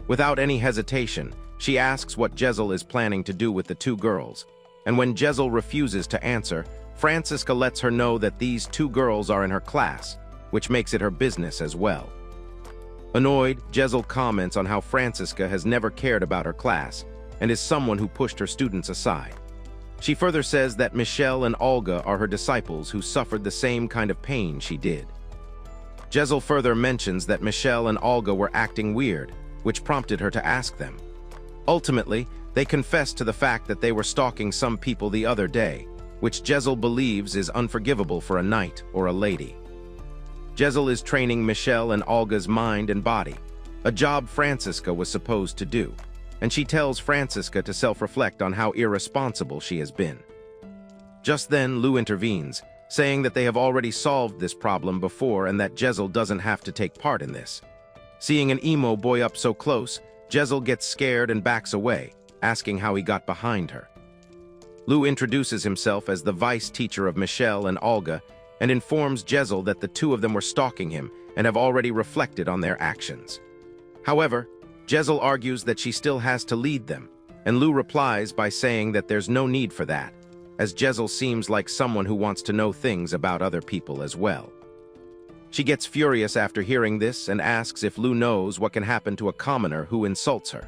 Without any hesitation, she asks what Jezel is planning to do with the two girls, and when Jezel refuses to answer, Francisca lets her know that these two girls are in her class, which makes it her business as well. Annoyed, Jezel comments on how Francisca has never cared about her class and is someone who pushed her students aside. She further says that Michelle and Olga are her disciples who suffered the same kind of pain she did. Jezel further mentions that Michelle and Olga were acting weird, which prompted her to ask them. Ultimately, they confess to the fact that they were stalking some people the other day, which Jezel believes is unforgivable for a knight or a lady. Jezel is training Michelle and Olga's mind and body, a job Francisca was supposed to do, and she tells Francisca to self-reflect on how irresponsible she has been. Just then, Lou intervenes, saying that they have already solved this problem before and that Jezel doesn't have to take part in this. Seeing an emo boy up so close, Jezel gets scared and backs away, asking how he got behind her. Lou introduces himself as the vice teacher of Michelle and Olga and informs Jezel that the two of them were stalking him and have already reflected on their actions. However, Jezel argues that she still has to lead them, and Lu replies by saying that there's no need for that, as Jezel seems like someone who wants to know things about other people as well. She gets furious after hearing this and asks if Lu knows what can happen to a commoner who insults her.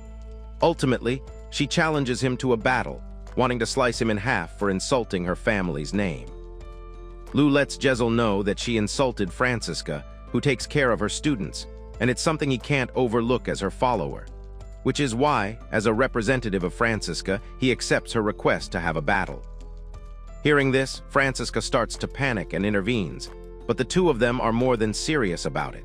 Ultimately, she challenges him to a battle, wanting to slice him in half for insulting her family's name. Lu lets Jezel know that she insulted Francisca, who takes care of her students, and it's something he can't overlook as her follower, which is why, as a representative of Francisca, he accepts her request to have a battle. Hearing this, Francisca starts to panic and intervenes, but the two of them are more than serious about it.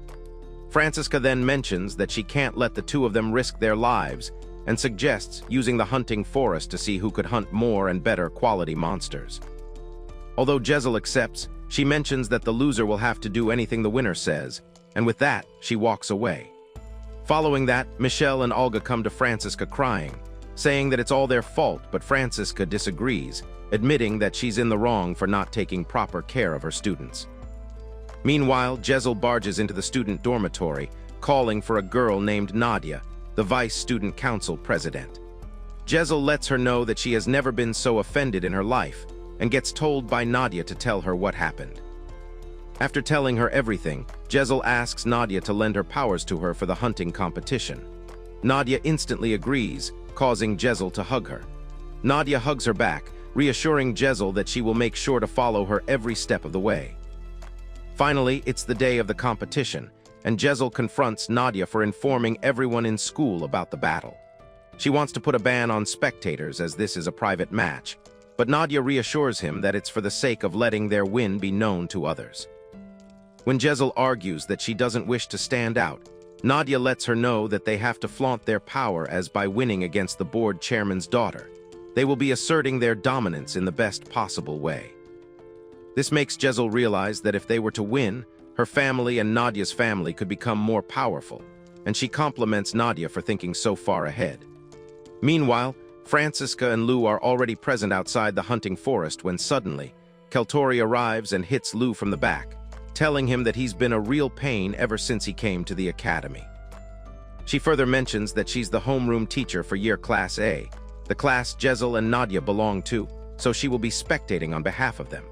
Francisca then mentions that she can't let the two of them risk their lives and suggests using the hunting forest to see who could hunt more and better quality monsters. Although Jezel accepts, she mentions that the loser will have to do anything the winner says, and with that, she walks away. Following that, Michelle and Olga come to Francisca crying, saying that it's all their fault, but Francisca disagrees, admitting that she's in the wrong for not taking proper care of her students. Meanwhile, Jezel barges into the student dormitory, calling for a girl named Nadia, the Vice Student Council president. Jezel lets her know that she has never been so offended in her life, and gets told by Nadia to tell her what happened. After telling her everything, Jezel asks Nadia to lend her powers to her for the hunting competition. Nadia instantly agrees, causing Jezel to hug her. Nadia hugs her back, reassuring Jezel that she will make sure to follow her every step of the way. Finally, it's the day of the competition, and Jezel confronts Nadia for informing everyone in school about the battle. She wants to put a ban on spectators as this is a private match, but Nadia reassures him that it's for the sake of letting their win be known to others. When Jezel argues that she doesn't wish to stand out, Nadia lets her know that they have to flaunt their power as by winning against the board chairman's daughter, they will be asserting their dominance in the best possible way. This makes Jezel realize that if they were to win, her family and Nadia's family could become more powerful, and she compliments Nadia for thinking so far ahead. Meanwhile, Francisca and Lu are already present outside the hunting forest when suddenly, Kelty arrives and hits Lu from the back, telling him that he's been a real pain ever since he came to the academy. She further mentions that she's the homeroom teacher for year Class A, the class Jezel and Nadia belong to, so she will be spectating on behalf of them.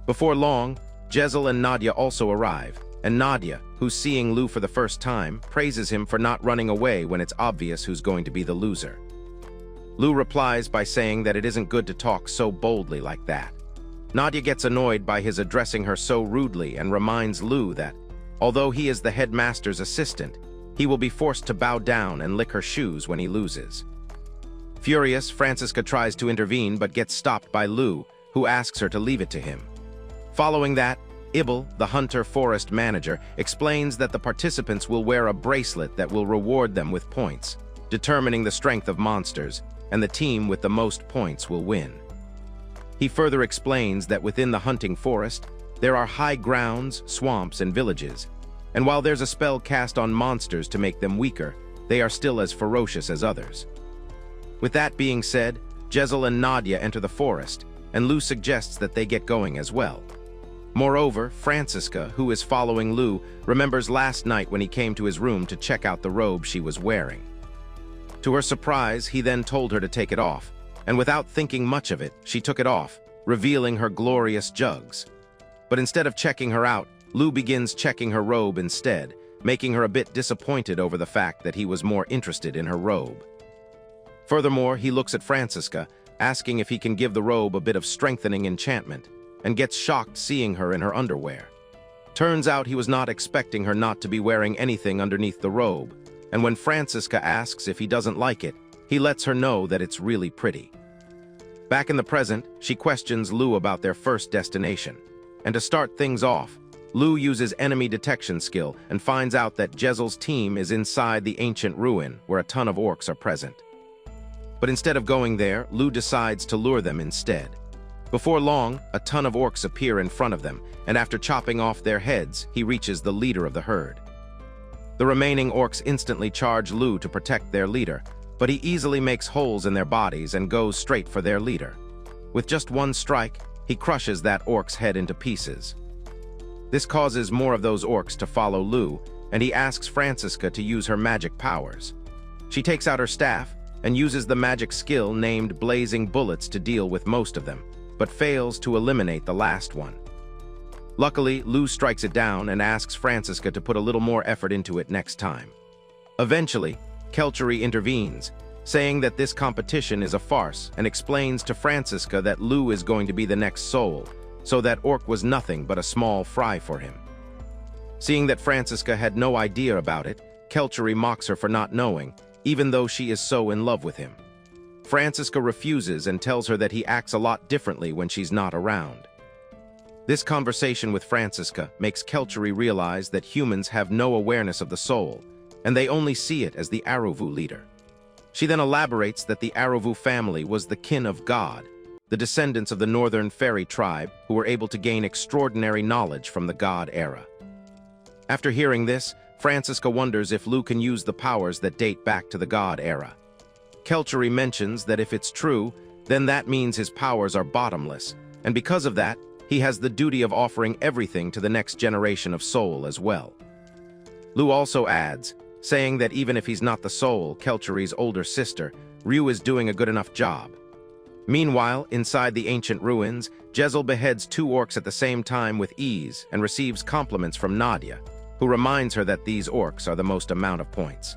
Before long, Jezel and Nadia also arrive, and Nadia, who's seeing Lu for the first time, praises him for not running away when it's obvious who's going to be the loser. Lu replies by saying that it isn't good to talk so boldly like that. Nadia gets annoyed by his addressing her so rudely and reminds Lu that, although he is the headmaster's assistant, he will be forced to bow down and lick her shoes when he loses. Furious, Francisca tries to intervene but gets stopped by Lu, who asks her to leave it to him. Following that, Ibel, the hunter forest manager, explains that the participants will wear a bracelet that will reward them with points, determining the strength of monsters, and the team with the most points will win. He further explains that within the hunting forest, there are high grounds, swamps, and villages, and while there's a spell cast on monsters to make them weaker, they are still as ferocious as others. With that being said, Jezel and Nadia enter the forest, and Lu suggests that they get going as well. Moreover, Francisca, who is following Lu, remembers last night when he came to his room to check out the robe she was wearing. To her surprise, he then told her to take it off, and without thinking much of it, she took it off, revealing her glorious jugs. But instead of checking her out, Lu begins checking her robe instead, making her a bit disappointed over the fact that he was more interested in her robe. Furthermore, he looks at Francisca, asking if he can give the robe a bit of strengthening enchantment, and gets shocked seeing her in her underwear. Turns out he was not expecting her not to be wearing anything underneath the robe, and when Francisca asks if he doesn't like it, he lets her know that it's really pretty. Back in the present, she questions Lu about their first destination, and to start things off, Lu uses enemy detection skill and finds out that Jezel's team is inside the ancient ruin where a ton of orcs are present. But instead of going there, Lu decides to lure them instead. Before long, a ton of orcs appear in front of them, and after chopping off their heads, he reaches the leader of the herd. The remaining orcs instantly charge Lu to protect their leader, but he easily makes holes in their bodies and goes straight for their leader. With just one strike, he crushes that orc's head into pieces. This causes more of those orcs to follow Lu, and he asks Francisca to use her magic powers. She takes out her staff, and uses the magic skill named Blazing Bullets to deal with most of them, but fails to eliminate the last one. Luckily, Lu strikes it down and asks Franziska to put a little more effort into it next time. Eventually, Kelty intervenes, saying that this competition is a farce and explains to Franziska that Lu is going to be the next soul, so that orc was nothing but a small fry for him. Seeing that Franziska had no idea about it, Kelty mocks her for not knowing, even though she is so in love with him. Franziska refuses and tells her that he acts a lot differently when she's not around. This conversation with Franziska makes Kelty realize that humans have no awareness of the soul, and they only see it as the Aruvu leader. She then elaborates that the Aruvu family was the kin of God, the descendants of the northern fairy tribe who were able to gain extraordinary knowledge from the god era. After hearing this, Franziska wonders if Lu can use the powers that date back to the god era. Kelty mentions that if it's true, then that means his powers are bottomless, and because of that, he has the duty of offering everything to the next generation of soul as well. Lu also adds, saying that even if he's not the soul, Kelty's older sister, Ryu is doing a good enough job. Meanwhile, inside the ancient ruins, Jezel beheads 2 orcs at the same time with ease and receives compliments from Nadia, who reminds her that these orcs are the most amount of points.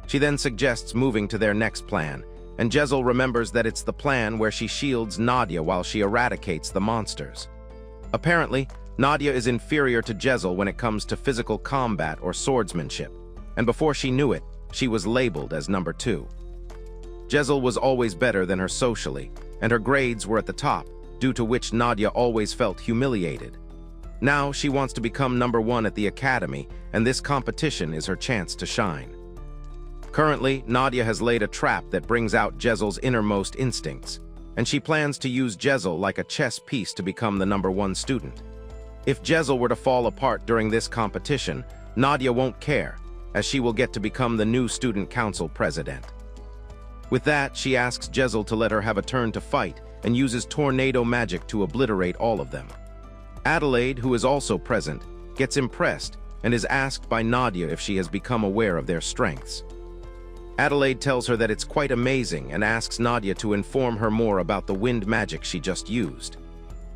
She then suggests moving to their next plan, and Jezel remembers that it's the plan where she shields Nadia while she eradicates the monsters. Apparently, Nadia is inferior to Jezel when it comes to physical combat or swordsmanship, and before she knew it, she was labeled as number 2. Jezel was always better than her socially, and her grades were at the top, due to which Nadia always felt humiliated. Now she wants to become number 1 at the academy, and this competition is her chance to shine. Currently, Nadia has laid a trap that brings out Jezel's innermost instincts, and she plans to use Jezel like a chess piece to become the number 1 student. If Jezel were to fall apart during this competition, Nadia won't care, as she will get to become the new student council president. With that, she asks Jezel to let her have a turn to fight and uses tornado magic to obliterate all of them. Adelaide, who is also present, gets impressed and is asked by Nadia if she has become aware of their strengths. Adelaide tells her that it's quite amazing and asks Nadia to inform her more about the wind magic she just used.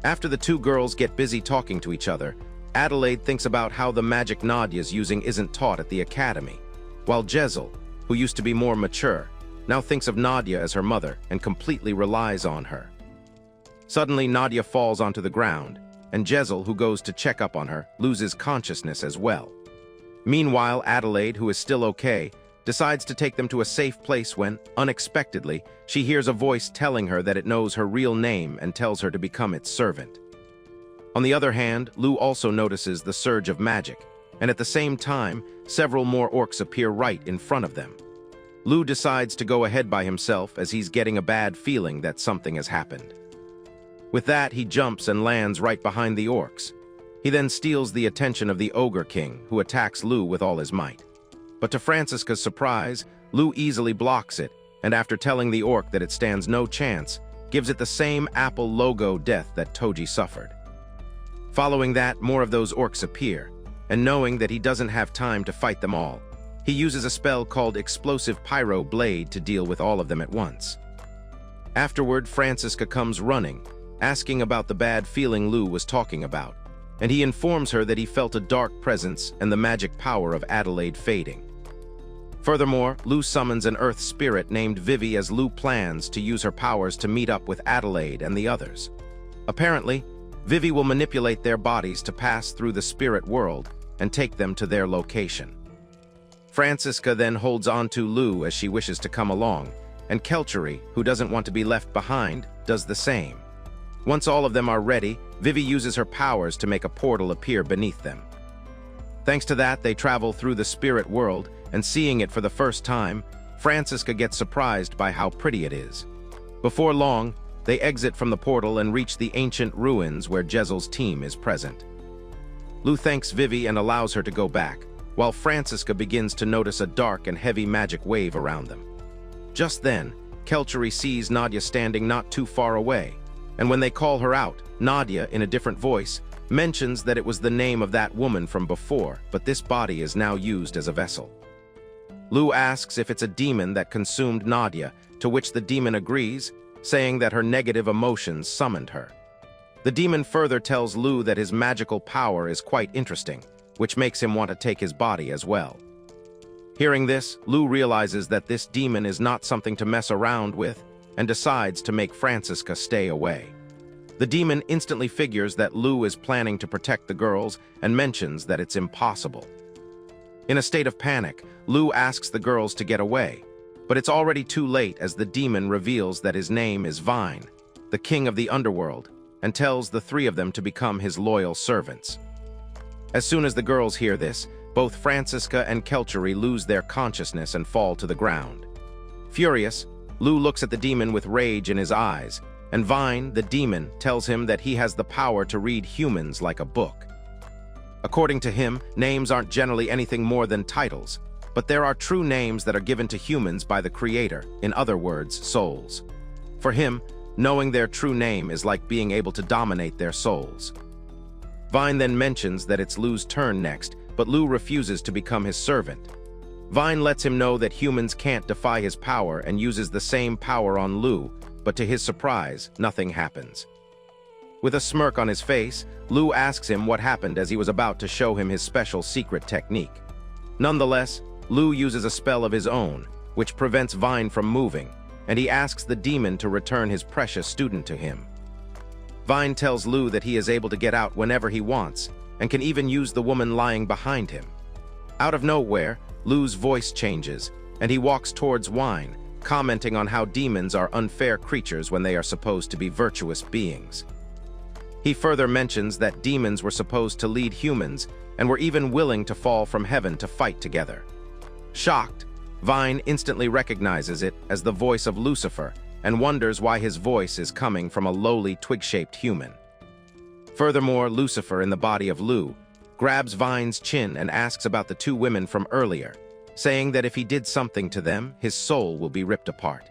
After the 2 girls get busy talking to each other, Adelaide thinks about how the magic Nadia's using isn't taught at the academy, while Jezel, who used to be more mature, now thinks of Nadia as her mother and completely relies on her. Suddenly, Nadia falls onto the ground, and Jezel, who goes to check up on her, loses consciousness as well. Meanwhile, Adelaide, who is still okay, decides to take them to a safe place when, unexpectedly, she hears a voice telling her that it knows her real name and tells her to become its servant. On the other hand, Lu also notices the surge of magic, and at the same time, several more orcs appear right in front of them. Lu decides to go ahead by himself as he's getting a bad feeling that something has happened. With that, he jumps and lands right behind the orcs. He then steals the attention of the Ogre King, who attacks Lu with all his might. But to Franziska's surprise, Lu easily blocks it, and after telling the orc that it stands no chance, gives it the same Apple logo death that Toji suffered. Following that, more of those orcs appear, and knowing that he doesn't have time to fight them all, he uses a spell called Explosive Pyro Blade to deal with all of them at once. Afterward, Franziska comes running, asking about the bad feeling Lu was talking about, and he informs her that he felt a dark presence and the magic power of Adelaide fading. Furthermore, Lu summons an earth spirit named Vivi as Lu plans to use her powers to meet up with Adelaide and the others. Apparently, Vivi will manipulate their bodies to pass through the spirit world and take them to their location. Franziska then holds on to Lu as she wishes to come along, and Kelty, who doesn't want to be left behind, does the same. Once all of them are ready, Vivi uses her powers to make a portal appear beneath them. Thanks to that, they travel through the spirit world, and seeing it for the first time, Franziska gets surprised by how pretty it is. Before long, they exit from the portal and reach the ancient ruins where Jezel's team is present. Lu thanks Vivi and allows her to go back, while Franziska begins to notice a dark and heavy magic wave around them. Just then, Kelty sees Nadia standing not too far away, and when they call her out, Nadia, in a different voice, mentions that it was the name of that woman from before, but this body is now used as a vessel. Lu asks if it's a demon that consumed Nadia, to which the demon agrees, saying that her negative emotions summoned her. The demon further tells Lu that his magical power is quite interesting, which makes him want to take his body as well. Hearing this, Lu realizes that this demon is not something to mess around with and decides to make Franziska stay away. The demon instantly figures that Lu is planning to protect the girls and mentions that it's impossible. In a state of panic, Lu asks the girls to get away, but it's already too late as the demon reveals that his name is Vine, the king of the underworld, and tells the three of them to become his loyal servants. As soon as the girls hear this, both Franziska and Kelty lose their consciousness and fall to the ground. Furious, Lu looks at the demon with rage in his eyes, and Vine, the demon, tells him that he has the power to read humans like a book. According to him, names aren't generally anything more than titles, but there are true names that are given to humans by the Creator, in other words, souls. For him, knowing their true name is like being able to dominate their souls. Vine then mentions that it's Lu's turn next, but Lu refuses to become his servant. Vine lets him know that humans can't defy his power and uses the same power on Lu, but to his surprise, nothing happens. With a smirk on his face, Lu asks him what happened as he was about to show him his special secret technique. Nonetheless, Lu uses a spell of his own, which prevents Vine from moving, and he asks the demon to return his precious student to him. Vine tells Lu that he is able to get out whenever he wants, and can even use the woman lying behind him. Out of nowhere, Lu's voice changes, and he walks towards Vine, commenting on how demons are unfair creatures when they are supposed to be virtuous beings. He further mentions that demons were supposed to lead humans and were even willing to fall from heaven to fight together. Shocked, Vine instantly recognizes it as the voice of Lucifer and wonders why his voice is coming from a lowly twig-shaped human. Furthermore, Lucifer, in the body of Lu, grabs Vine's chin and asks about the two women from earlier, saying that if he did something to them, his soul will be ripped apart.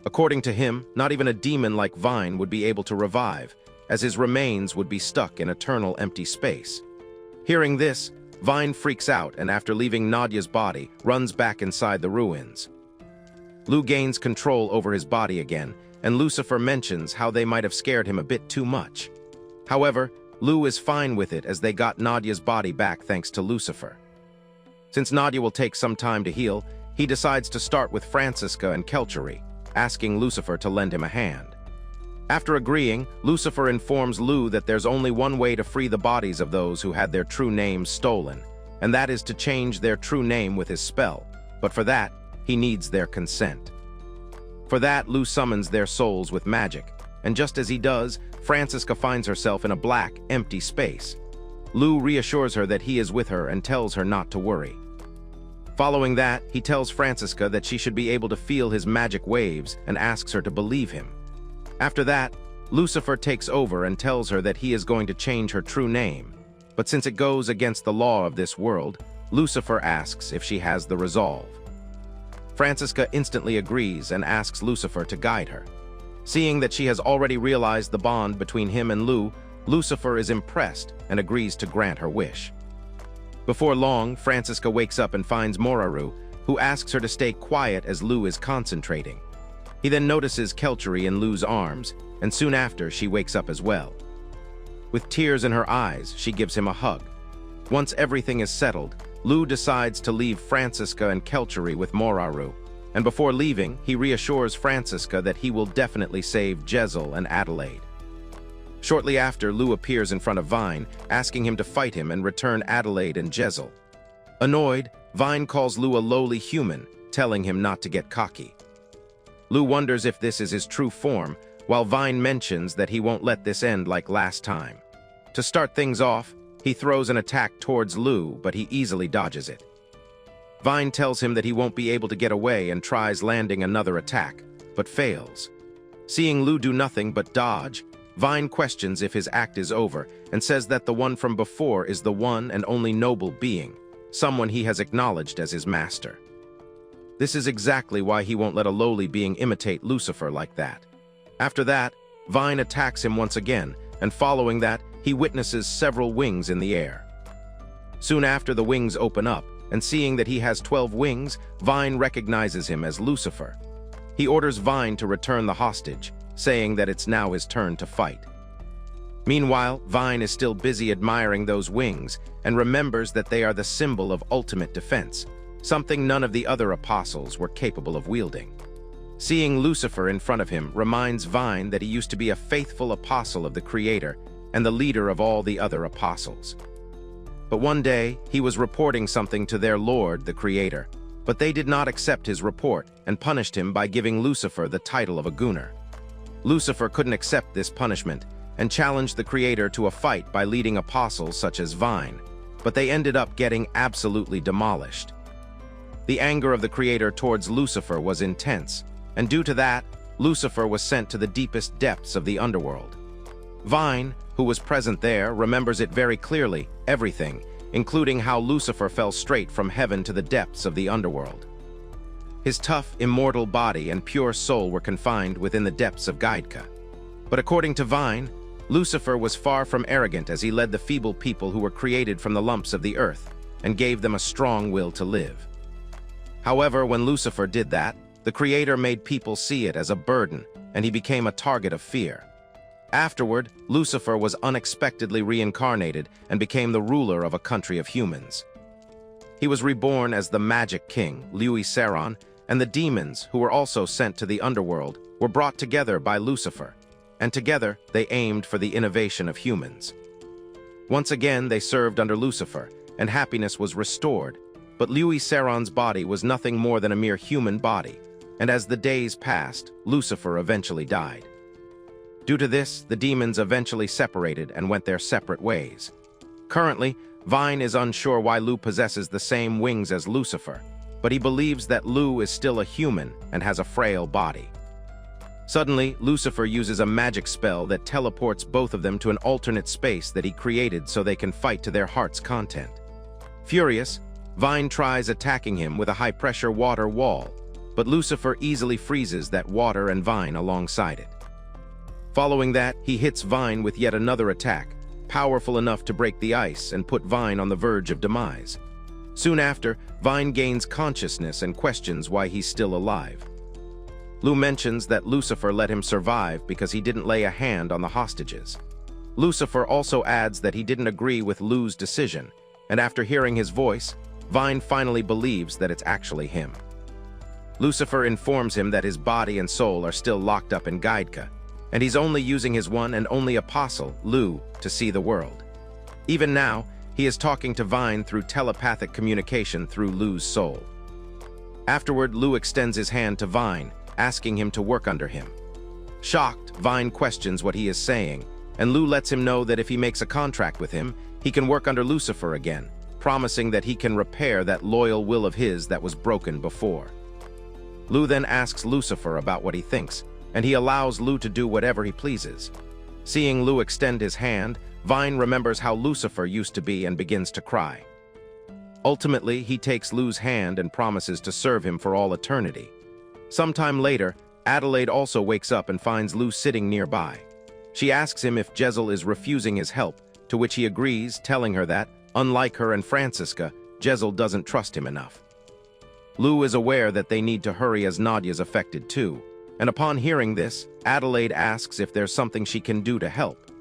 According to him, not even a demon like Vine would be able to revive, as his remains would be stuck in eternal empty space. Hearing this, Vine freaks out and after leaving Nadia's body, runs back inside the ruins. Lu gains control over his body again, and Lucifer mentions how they might have scared him a bit too much. However, Lu is fine with it as they got Nadia's body back thanks to Lucifer. Since Nadia will take some time to heal, he decides to start with Franziska and Kelty, asking Lucifer to lend him a hand. After agreeing, Lucifer informs Lu that there's only one way to free the bodies of those who had their true names stolen, and that is to change their true name with his spell, but for that, he needs their consent. For that, Lu summons their souls with magic, and just as he does, Franziska finds herself in a black, empty space. Lu reassures her that he is with her and tells her not to worry. Following that, he tells Franziska that she should be able to feel his magic waves and asks her to believe him. After that, Lucifer takes over and tells her that he is going to change her true name, but since it goes against the law of this world, Lucifer asks if she has the resolve. Franziska instantly agrees and asks Lucifer to guide her. Seeing that she has already realized the bond between him and Lu, Lucifer is impressed and agrees to grant her wish. Before long, Franziska wakes up and finds Moraru, who asks her to stay quiet as Lu is concentrating. He then notices Kelty in Lu's arms, and soon after she wakes up as well. With tears in her eyes, she gives him a hug. Once everything is settled, Lu decides to leave Franziska and Kelty with Moraru, and before leaving, he reassures Franziska that he will definitely save Jezel and Adelaide. Shortly after, Lu appears in front of Vine, asking him to fight him and return Adelaide and Jezel. Annoyed, Vine calls Lu a lowly human, telling him not to get cocky. Lu wonders if this is his true form, while Vine mentions that he won't let this end like last time. To start things off, he throws an attack towards Lu, but he easily dodges it. Vine tells him that he won't be able to get away and tries landing another attack, but fails. Seeing Lu do nothing but dodge, Vine questions if his act is over and says that the one from before is the one and only noble being, someone he has acknowledged as his master. This is exactly why he won't let a lowly being imitate Lucifer like that. After that, Vine attacks him once again, and following that, he witnesses several wings in the air. Soon after the wings open up, and seeing that he has 12 wings, Vine recognizes him as Lucifer. He orders Vine to return the hostage, saying that it's now his turn to fight. Meanwhile, Vine is still busy admiring those wings and remembers that they are the symbol of ultimate defense, something none of the other apostles were capable of wielding. Seeing Lucifer in front of him reminds Vine that he used to be a faithful apostle of the Creator and the leader of all the other apostles. But one day, he was reporting something to their Lord, the Creator, but they did not accept his report and punished him by giving Lucifer the title of a gooner. Lucifer couldn't accept this punishment and challenged the Creator to a fight by leading apostles such as Vine, but they ended up getting absolutely demolished. The anger of the Creator towards Lucifer was intense, and due to that, Lucifer was sent to the deepest depths of the underworld. Vine, who was present there, remembers it very clearly, everything, including how Lucifer fell straight from heaven to the depths of the underworld. His tough, immortal body and pure soul were confined within the depths of Gaidka. But according to Vine, Lucifer was far from arrogant as he led the feeble people who were created from the lumps of the earth and gave them a strong will to live. However, when Lucifer did that, the Creator made people see it as a burden, and he became a target of fear. Afterward, Lucifer was unexpectedly reincarnated and became the ruler of a country of humans. He was reborn as the Magic King, Lucifer, and the demons, who were also sent to the underworld, were brought together by Lucifer, and together they aimed for the innovation of humans. Once again, they served under Lucifer, and happiness was restored, but Lucifer's body was nothing more than a mere human body, and as the days passed, Lucifer eventually died. Due to this, the demons eventually separated and went their separate ways. Currently, Vine is unsure why Lu possesses the same wings as Lucifer, but he believes that Lu is still a human and has a frail body. Suddenly, Lucifer uses a magic spell that teleports both of them to an alternate space that he created so they can fight to their heart's content. Furious, Vine tries attacking him with a high-pressure water wall, but Lucifer easily freezes that water and Vine alongside it. Following that, he hits Vine with yet another attack, powerful enough to break the ice and put Vine on the verge of demise. Soon after, Vine gains consciousness and questions why he's still alive. Lu mentions that Lucifer let him survive because he didn't lay a hand on the hostages. Lucifer also adds that he didn't agree with Lu's decision, and after hearing his voice, Vine finally believes that it's actually him. Lucifer informs him that his body and soul are still locked up in Gaidka, and he's only using his one and only apostle, Lu, to see the world. Even now, he is talking to Vine through telepathic communication through Lu's soul. Afterward, Lu extends his hand to Vine, asking him to work under him. Shocked, Vine questions what he is saying, and Lu lets him know that if he makes a contract with him, he can work under Lucifer again, promising that he can repair that loyal will of his that was broken before. Lu then asks Lucifer about what he thinks, and he allows Lu to do whatever he pleases. Seeing Lu extend his hand, Vine remembers how Lucifer used to be and begins to cry. Ultimately, he takes Lu's hand and promises to serve him for all eternity. Sometime later, Adelaide also wakes up and finds Lu sitting nearby. She asks him if Jezel is refusing his help, to which he agrees, telling her that, unlike her and Francisca, Jezel doesn't trust him enough. Lu is aware that they need to hurry as Nadia's affected too, and upon hearing this, Adelaide asks if there's something she can do to help.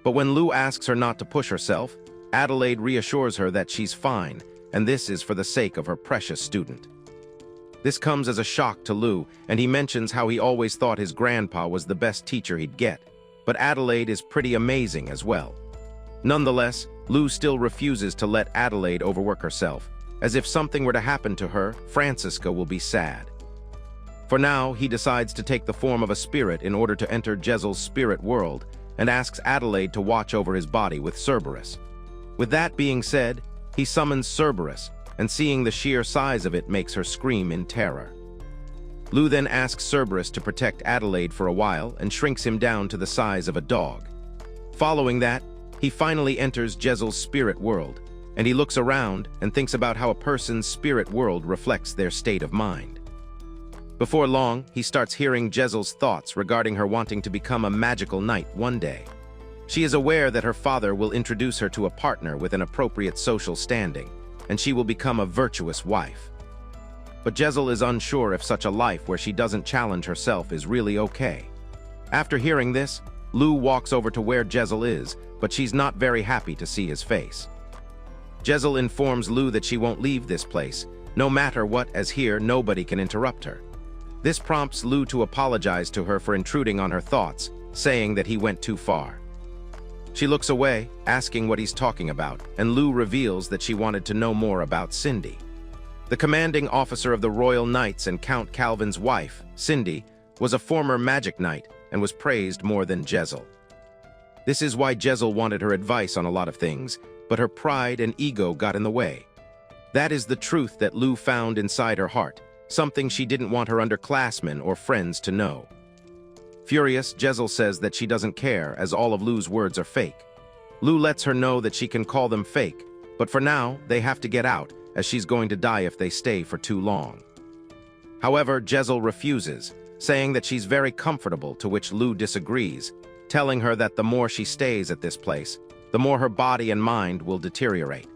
But when Lu asks her not to push herself, Adelaide reassures her that she's fine, and this is for the sake of her precious student. This comes as a shock to Lu, and he mentions how he always thought his grandpa was the best teacher he'd get, but Adelaide is pretty amazing as well. Nonetheless, Lu still refuses to let Adelaide overwork herself, as if something were to happen to her, Francisca will be sad. For now, he decides to take the form of a spirit in order to enter Jezel's spirit world, and asks Adelaide to watch over his body with Cerberus. With that being said, he summons Cerberus, and seeing the sheer size of it makes her scream in terror. Lu then asks Cerberus to protect Adelaide for a while and shrinks him down to the size of a dog. Following that, he finally enters Jezel's spirit world, and he looks around and thinks about how a person's spirit world reflects their state of mind. Before long, he starts hearing Jezel's thoughts regarding her wanting to become a magical knight one day. She is aware that her father will introduce her to a partner with an appropriate social standing, and she will become a virtuous wife. But Jezel is unsure if such a life where she doesn't challenge herself is really okay. After hearing this, Lu walks over to where Jezel is, but she's not very happy to see his face. Jezel informs Lu that she won't leave this place, no matter what, as here nobody can interrupt her. This prompts Lu to apologize to her for intruding on her thoughts, saying that he went too far. She looks away, asking what he's talking about, and Lu reveals that she wanted to know more about Cindy. The commanding officer of the Royal Knights and Count Calvin's wife, Cindy, was a former magic knight and was praised more than Jezel. This is why Jezel wanted her advice on a lot of things, but her pride and ego got in the way. That is the truth that Lu found inside her heart, something she didn't want her underclassmen or friends to know. Furious, Jezel says that she doesn't care, as all of Lu's words are fake. Lu lets her know that she can call them fake, but for now, they have to get out, as she's going to die if they stay for too long. However, Jezel refuses, saying that she's very comfortable, to which Lu disagrees, telling her that the more she stays at this place, the more her body and mind will deteriorate.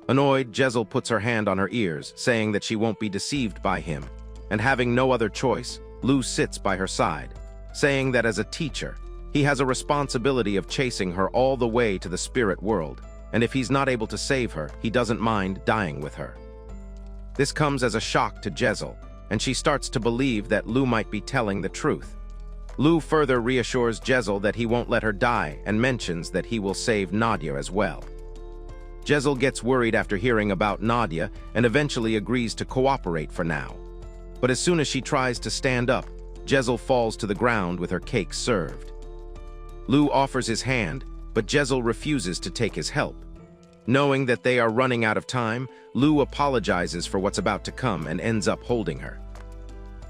Annoyed, Jezel puts her hand on her ears, saying that she won't be deceived by him, and having no other choice, Lu sits by her side, saying that as a teacher, he has a responsibility of chasing her all the way to the spirit world, and if he's not able to save her, he doesn't mind dying with her. This comes as a shock to Jezel, and she starts to believe that Lu might be telling the truth. Lu further reassures Jezel that he won't let her die and mentions that he will save Nadia as well. Jezel gets worried after hearing about Nadia and eventually agrees to cooperate for now. But as soon as she tries to stand up, Jezel falls to the ground with her cake served. Lu offers his hand, but Jezel refuses to take his help. Knowing that they are running out of time, Lu apologizes for what's about to come and ends up holding her.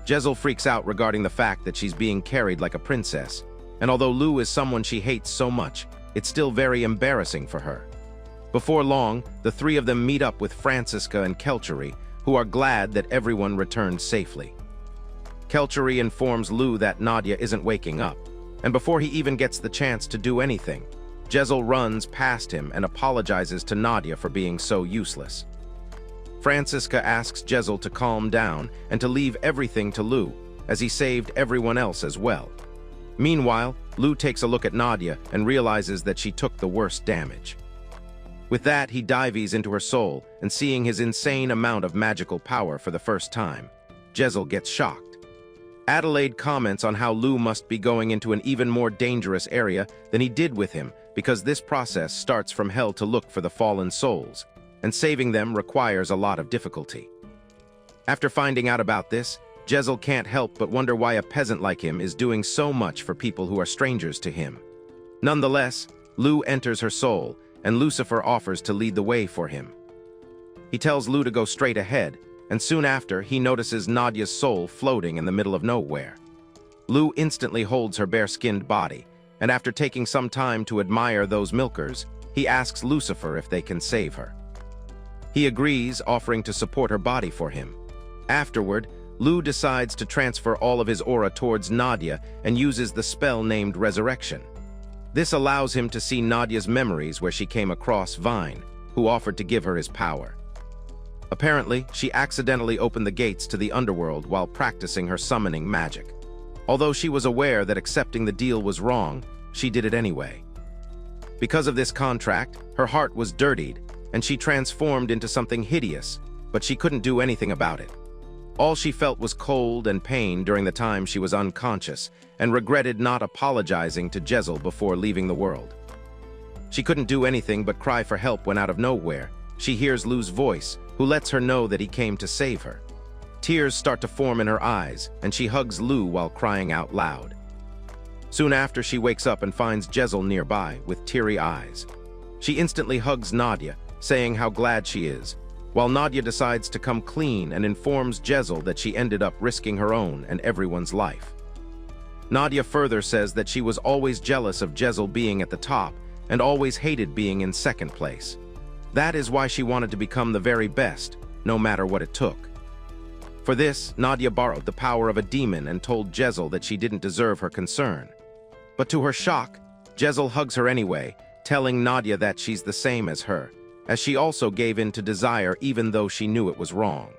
Jezel freaks out regarding the fact that she's being carried like a princess, and although Lu is someone she hates so much, it's still very embarrassing for her. Before long, the three of them meet up with Francisca and Kelty, who are glad that everyone returned safely. Kelty informs Lu that Nadia isn't waking up, and before he even gets the chance to do anything, Jezel runs past him and apologizes to Nadia for being so useless. Francisca asks Jezel to calm down and to leave everything to Lu, as he saved everyone else as well. Meanwhile, Lu takes a look at Nadia and realizes that she took the worst damage. With that, he dives into her soul, and seeing his insane amount of magical power for the first time, Jezel gets shocked. Adelaide comments on how Lu must be going into an even more dangerous area than he did with him, because this process starts from hell to look for the fallen souls, and saving them requires a lot of difficulty. After finding out about this, Jezel can't help but wonder why a peasant like him is doing so much for people who are strangers to him. Nonetheless, Lu enters her soul, and Lucifer offers to lead the way for him. He tells Lu to go straight ahead, and soon after, he notices Nadia's soul floating in the middle of nowhere. Lu instantly holds her bare-skinned body, and after taking some time to admire those milkers, he asks Lucifer if they can save her. He agrees, offering to support her body for him. Afterward, Lu decides to transfer all of his aura towards Nadia and uses the spell named Resurrection. This allows him to see Nadia's memories where she came across Vine, who offered to give her his power. Apparently, she accidentally opened the gates to the underworld while practicing her summoning magic. Although she was aware that accepting the deal was wrong, she did it anyway. Because of this contract, her heart was dirtied, and she transformed into something hideous, but she couldn't do anything about it. All she felt was cold and pain during the time she was unconscious, and regretted not apologizing to Jezel before leaving the world. She couldn't do anything but cry for help when out of nowhere, she hears Lu's voice, who lets her know that he came to save her. Tears start to form in her eyes, and she hugs Lu while crying out loud. Soon after, she wakes up and finds Jezel nearby, with teary eyes. She instantly hugs Nadia, saying how glad she is, while Nadia decides to come clean and informs Jezel that she ended up risking her own and everyone's life. Nadia further says that she was always jealous of Jezel being at the top and always hated being in second place. That is why she wanted to become the very best, no matter what it took. For this, Nadia borrowed the power of a demon and told Jezel that she didn't deserve her concern. But to her shock, Jezel hugs her anyway, telling Nadia that she's the same as her, as she also gave in to desire even though she knew it was wrong.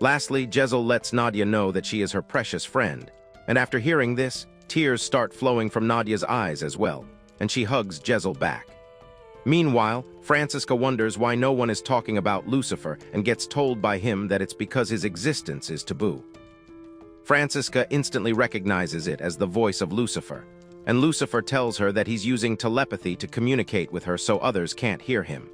Lastly, Jezel lets Nadia know that she is her precious friend, and after hearing this, tears start flowing from Nadia's eyes as well, and she hugs Jezel back. Meanwhile, Francisca wonders why no one is talking about Lucifer and gets told by him that it's because his existence is taboo. Francisca instantly recognizes it as the voice of Lucifer, and Lucifer tells her that he's using telepathy to communicate with her so others can't hear him.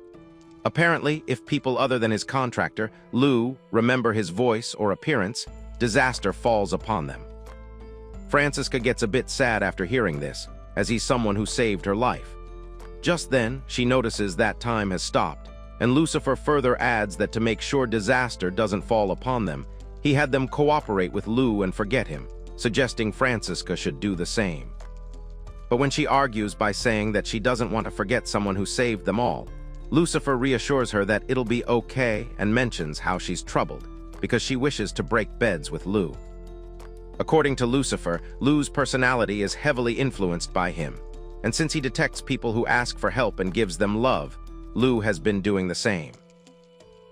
Apparently, if people other than his contractor, Lu, remember his voice or appearance, disaster falls upon them. Francisca gets a bit sad after hearing this, as he's someone who saved her life. Just then, she notices that time has stopped, and Lucifer further adds that to make sure disaster doesn't fall upon them, he had them cooperate with Lu and forget him, suggesting Francisca should do the same. But when she argues by saying that she doesn't want to forget someone who saved them all, Lucifer reassures her that it'll be okay and mentions how she's troubled, because she wishes to break beds with Lu. According to Lucifer, Lu's personality is heavily influenced by him, and since he detects people who ask for help and gives them love, Lu has been doing the same.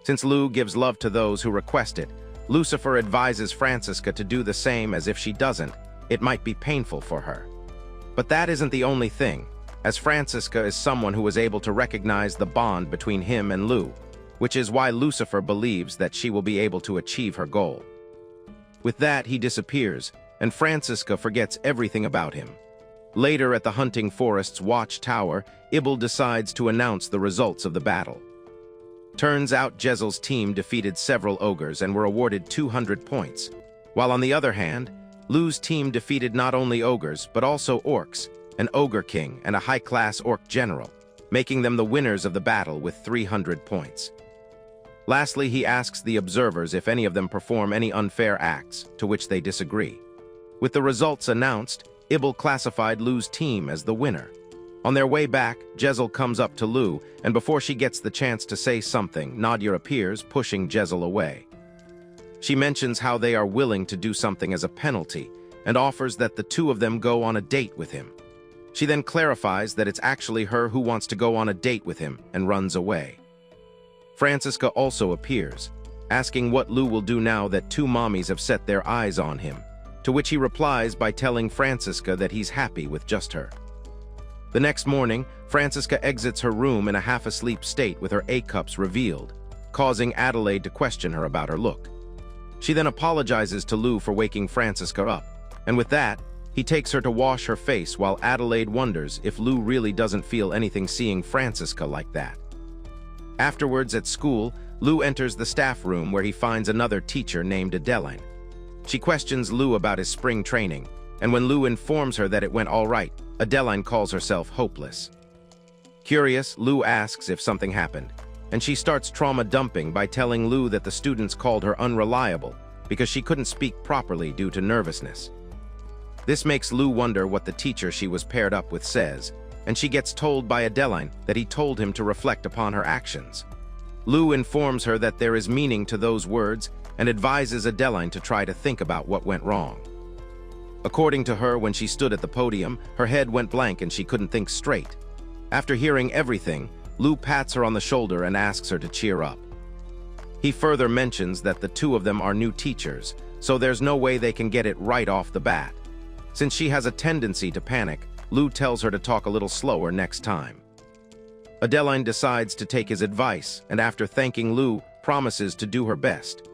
Since Lu gives love to those who request it, Lucifer advises Francisca to do the same, as if she doesn't, it might be painful for her. But that isn't the only thing, as Francisca is someone who is able to recognize the bond between him and Lu, which is why Lucifer believes that she will be able to achieve her goal. With that, he disappears, and Francisca forgets everything about him. Later at the Hunting Forest's watchtower, Ibel decides to announce the results of the battle. Turns out Jezel's team defeated several ogres and were awarded 200 points, while on the other hand, Lu's team defeated not only ogres but also orcs, an ogre king and a high-class orc general, making them the winners of the battle with 300 points. Lastly, he asks the observers if any of them perform any unfair acts, to which they disagree. With the results announced, Ibel classified Lu's team as the winner. On their way back, Jezel comes up to Lu, and before she gets the chance to say something, Nadia appears, pushing Jezel away. She mentions how they are willing to do something as a penalty, and offers that the two of them go on a date with him. She then clarifies that it's actually her who wants to go on a date with him, and runs away. Francisca also appears, asking what Lu will do now that two mommies have set their eyes on him, to which he replies by telling Francisca that he's happy with just her. The next morning, Francisca exits her room in a half-asleep state with her A-cups revealed, causing Adelaide to question her about her look. She then apologizes to Lu for waking Francisca up, and with that, he takes her to wash her face while Adelaide wonders if Lu really doesn't feel anything seeing Francisca like that. Afterwards, at school, Lu enters the staff room where he finds another teacher named Adeline. She questions Lu about his spring training, and when Lu informs her that it went all right, Adeline calls herself hopeless. Curious, Lu asks if something happened, and she starts trauma dumping by telling Lu that the students called her unreliable because she couldn't speak properly due to nervousness. This makes Lu wonder what the teacher she was paired up with says, and she gets told by Adeline that he told him to reflect upon her actions. Lu informs her that there is meaning to those words and advises Adeline to try to think about what went wrong. According to her, when she stood at the podium, her head went blank and she couldn't think straight. After hearing everything, Lu pats her on the shoulder and asks her to cheer up. He further mentions that the two of them are new teachers, so there's no way they can get it right off the bat. Since she has a tendency to panic, Lu tells her to talk a little slower next time. Adeline decides to take his advice, and after thanking Lu, promises to do her best.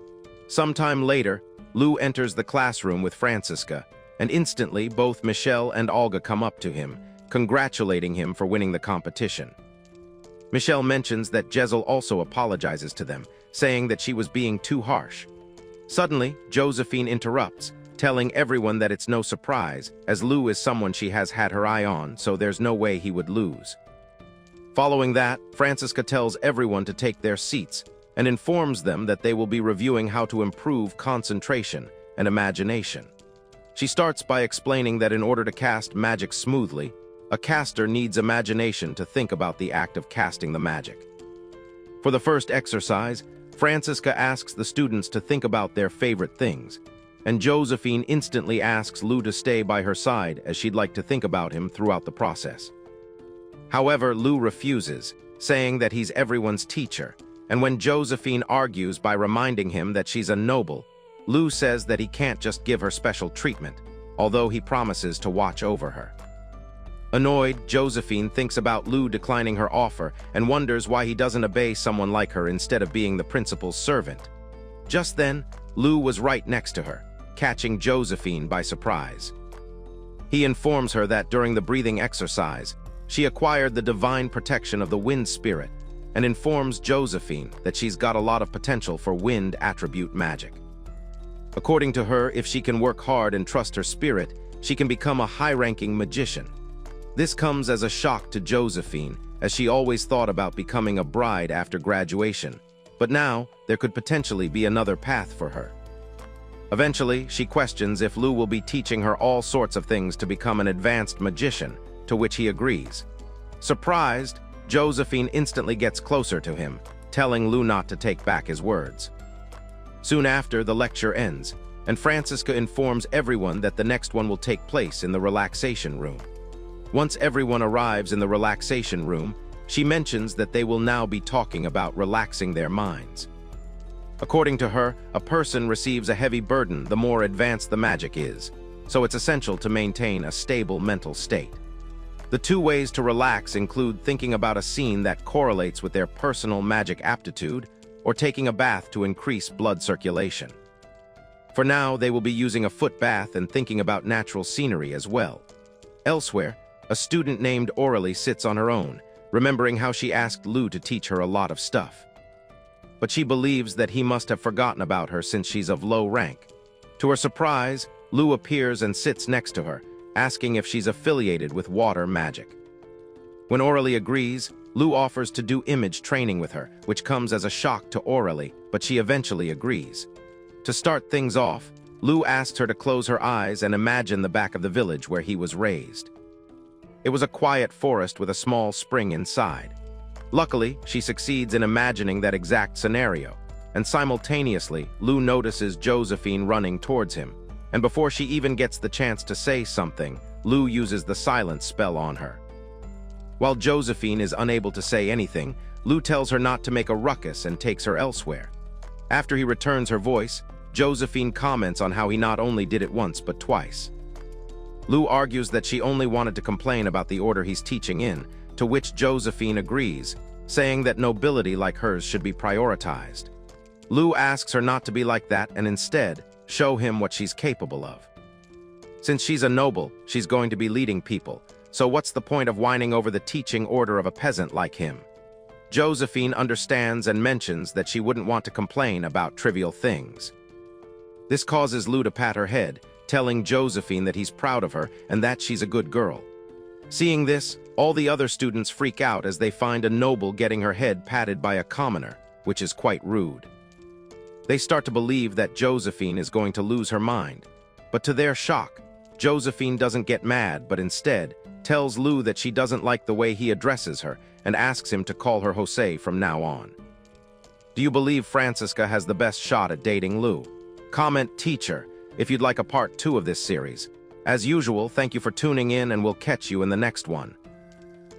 Sometime later, Lu enters the classroom with Francisca, and instantly both Michelle and Olga come up to him, congratulating him for winning the competition. Michelle mentions that Jezel also apologizes to them, saying that she was being too harsh. Suddenly, Josephine interrupts, telling everyone that it's no surprise, as Lu is someone she has had her eye on, so there's no way he would lose. Following that, Francisca tells everyone to take their seats and informs them that they will be reviewing how to improve concentration and imagination. She starts by explaining that in order to cast magic smoothly, a caster needs imagination to think about the act of casting the magic. For the first exercise, Francisca asks the students to think about their favorite things, and Josephine instantly asks Lu to stay by her side as she'd like to think about him throughout the process. However, Lu refuses, saying that he's everyone's teacher, and when Josephine argues by reminding him that she's a noble, Lu says that he can't just give her special treatment, although he promises to watch over her. Annoyed, Josephine thinks about Lu declining her offer and wonders why he doesn't obey someone like her instead of being the principal's servant. Just then, Lu was right next to her, catching Josephine by surprise. He informs her that during the breathing exercise, she acquired the divine protection of the wind spirit, and informs Josephine that she's got a lot of potential for wind attribute magic. According to her, if she can work hard and trust her spirit, she can become a high-ranking magician. This comes as a shock to Josephine, as she always thought about becoming a bride after graduation, but now there could potentially be another path for her. Eventually, she questions if Lu will be teaching her all sorts of things to become an advanced magician, to which he agrees. Surprised, Josephine instantly gets closer to him, telling Lu not to take back his words. Soon after, the lecture ends, and Francisca informs everyone that the next one will take place in the relaxation room. Once everyone arrives in the relaxation room, she mentions that they will now be talking about relaxing their minds. According to her, a person receives a heavy burden the more advanced the magic is, so it's essential to maintain a stable mental state. The two ways to relax include thinking about a scene that correlates with their personal magic aptitude, or taking a bath to increase blood circulation. For now, they will be using a foot bath and thinking about natural scenery as well. Elsewhere, a student named Orally sits on her own, remembering how she asked Lu to teach her a lot of stuff. But she believes that he must have forgotten about her since she's of low rank. To her surprise, Lu appears and sits next to her, asking if she's affiliated with water magic. When Orally agrees, Lu offers to do image training with her, which comes as a shock to Orally, but she eventually agrees. To start things off, Lu asks her to close her eyes and imagine the back of the village where he was raised. It was a quiet forest with a small spring inside. Luckily, she succeeds in imagining that exact scenario, and simultaneously, Lu notices Josephine running towards him, and before she even gets the chance to say something, Lu uses the silence spell on her. While Josephine is unable to say anything, Lu tells her not to make a ruckus and takes her elsewhere. After he returns her voice, Josephine comments on how he not only did it once but twice. Lu argues that she only wanted to complain about the order he's teaching in, to which Josephine agrees, saying that nobility like hers should be prioritized. Lu asks her not to be like that and instead show him what she's capable of. Since she's a noble, she's going to be leading people, so what's the point of whining over the teaching order of a peasant like him? Josephine understands and mentions that she wouldn't want to complain about trivial things. This causes Lu to pat her head, telling Josephine that he's proud of her and that she's a good girl. Seeing this, all the other students freak out as they find a noble getting her head patted by a commoner, which is quite rude. They start to believe that Josephine is going to lose her mind, but to their shock, Josephine doesn't get mad but instead tells Lu that she doesn't like the way he addresses her and asks him to call her Jose from now on. Do you believe Francisca has the best shot at dating Lu? Comment teacher if you'd like a part 2 of this series. As usual, thank you for tuning in and we'll catch you in the next one.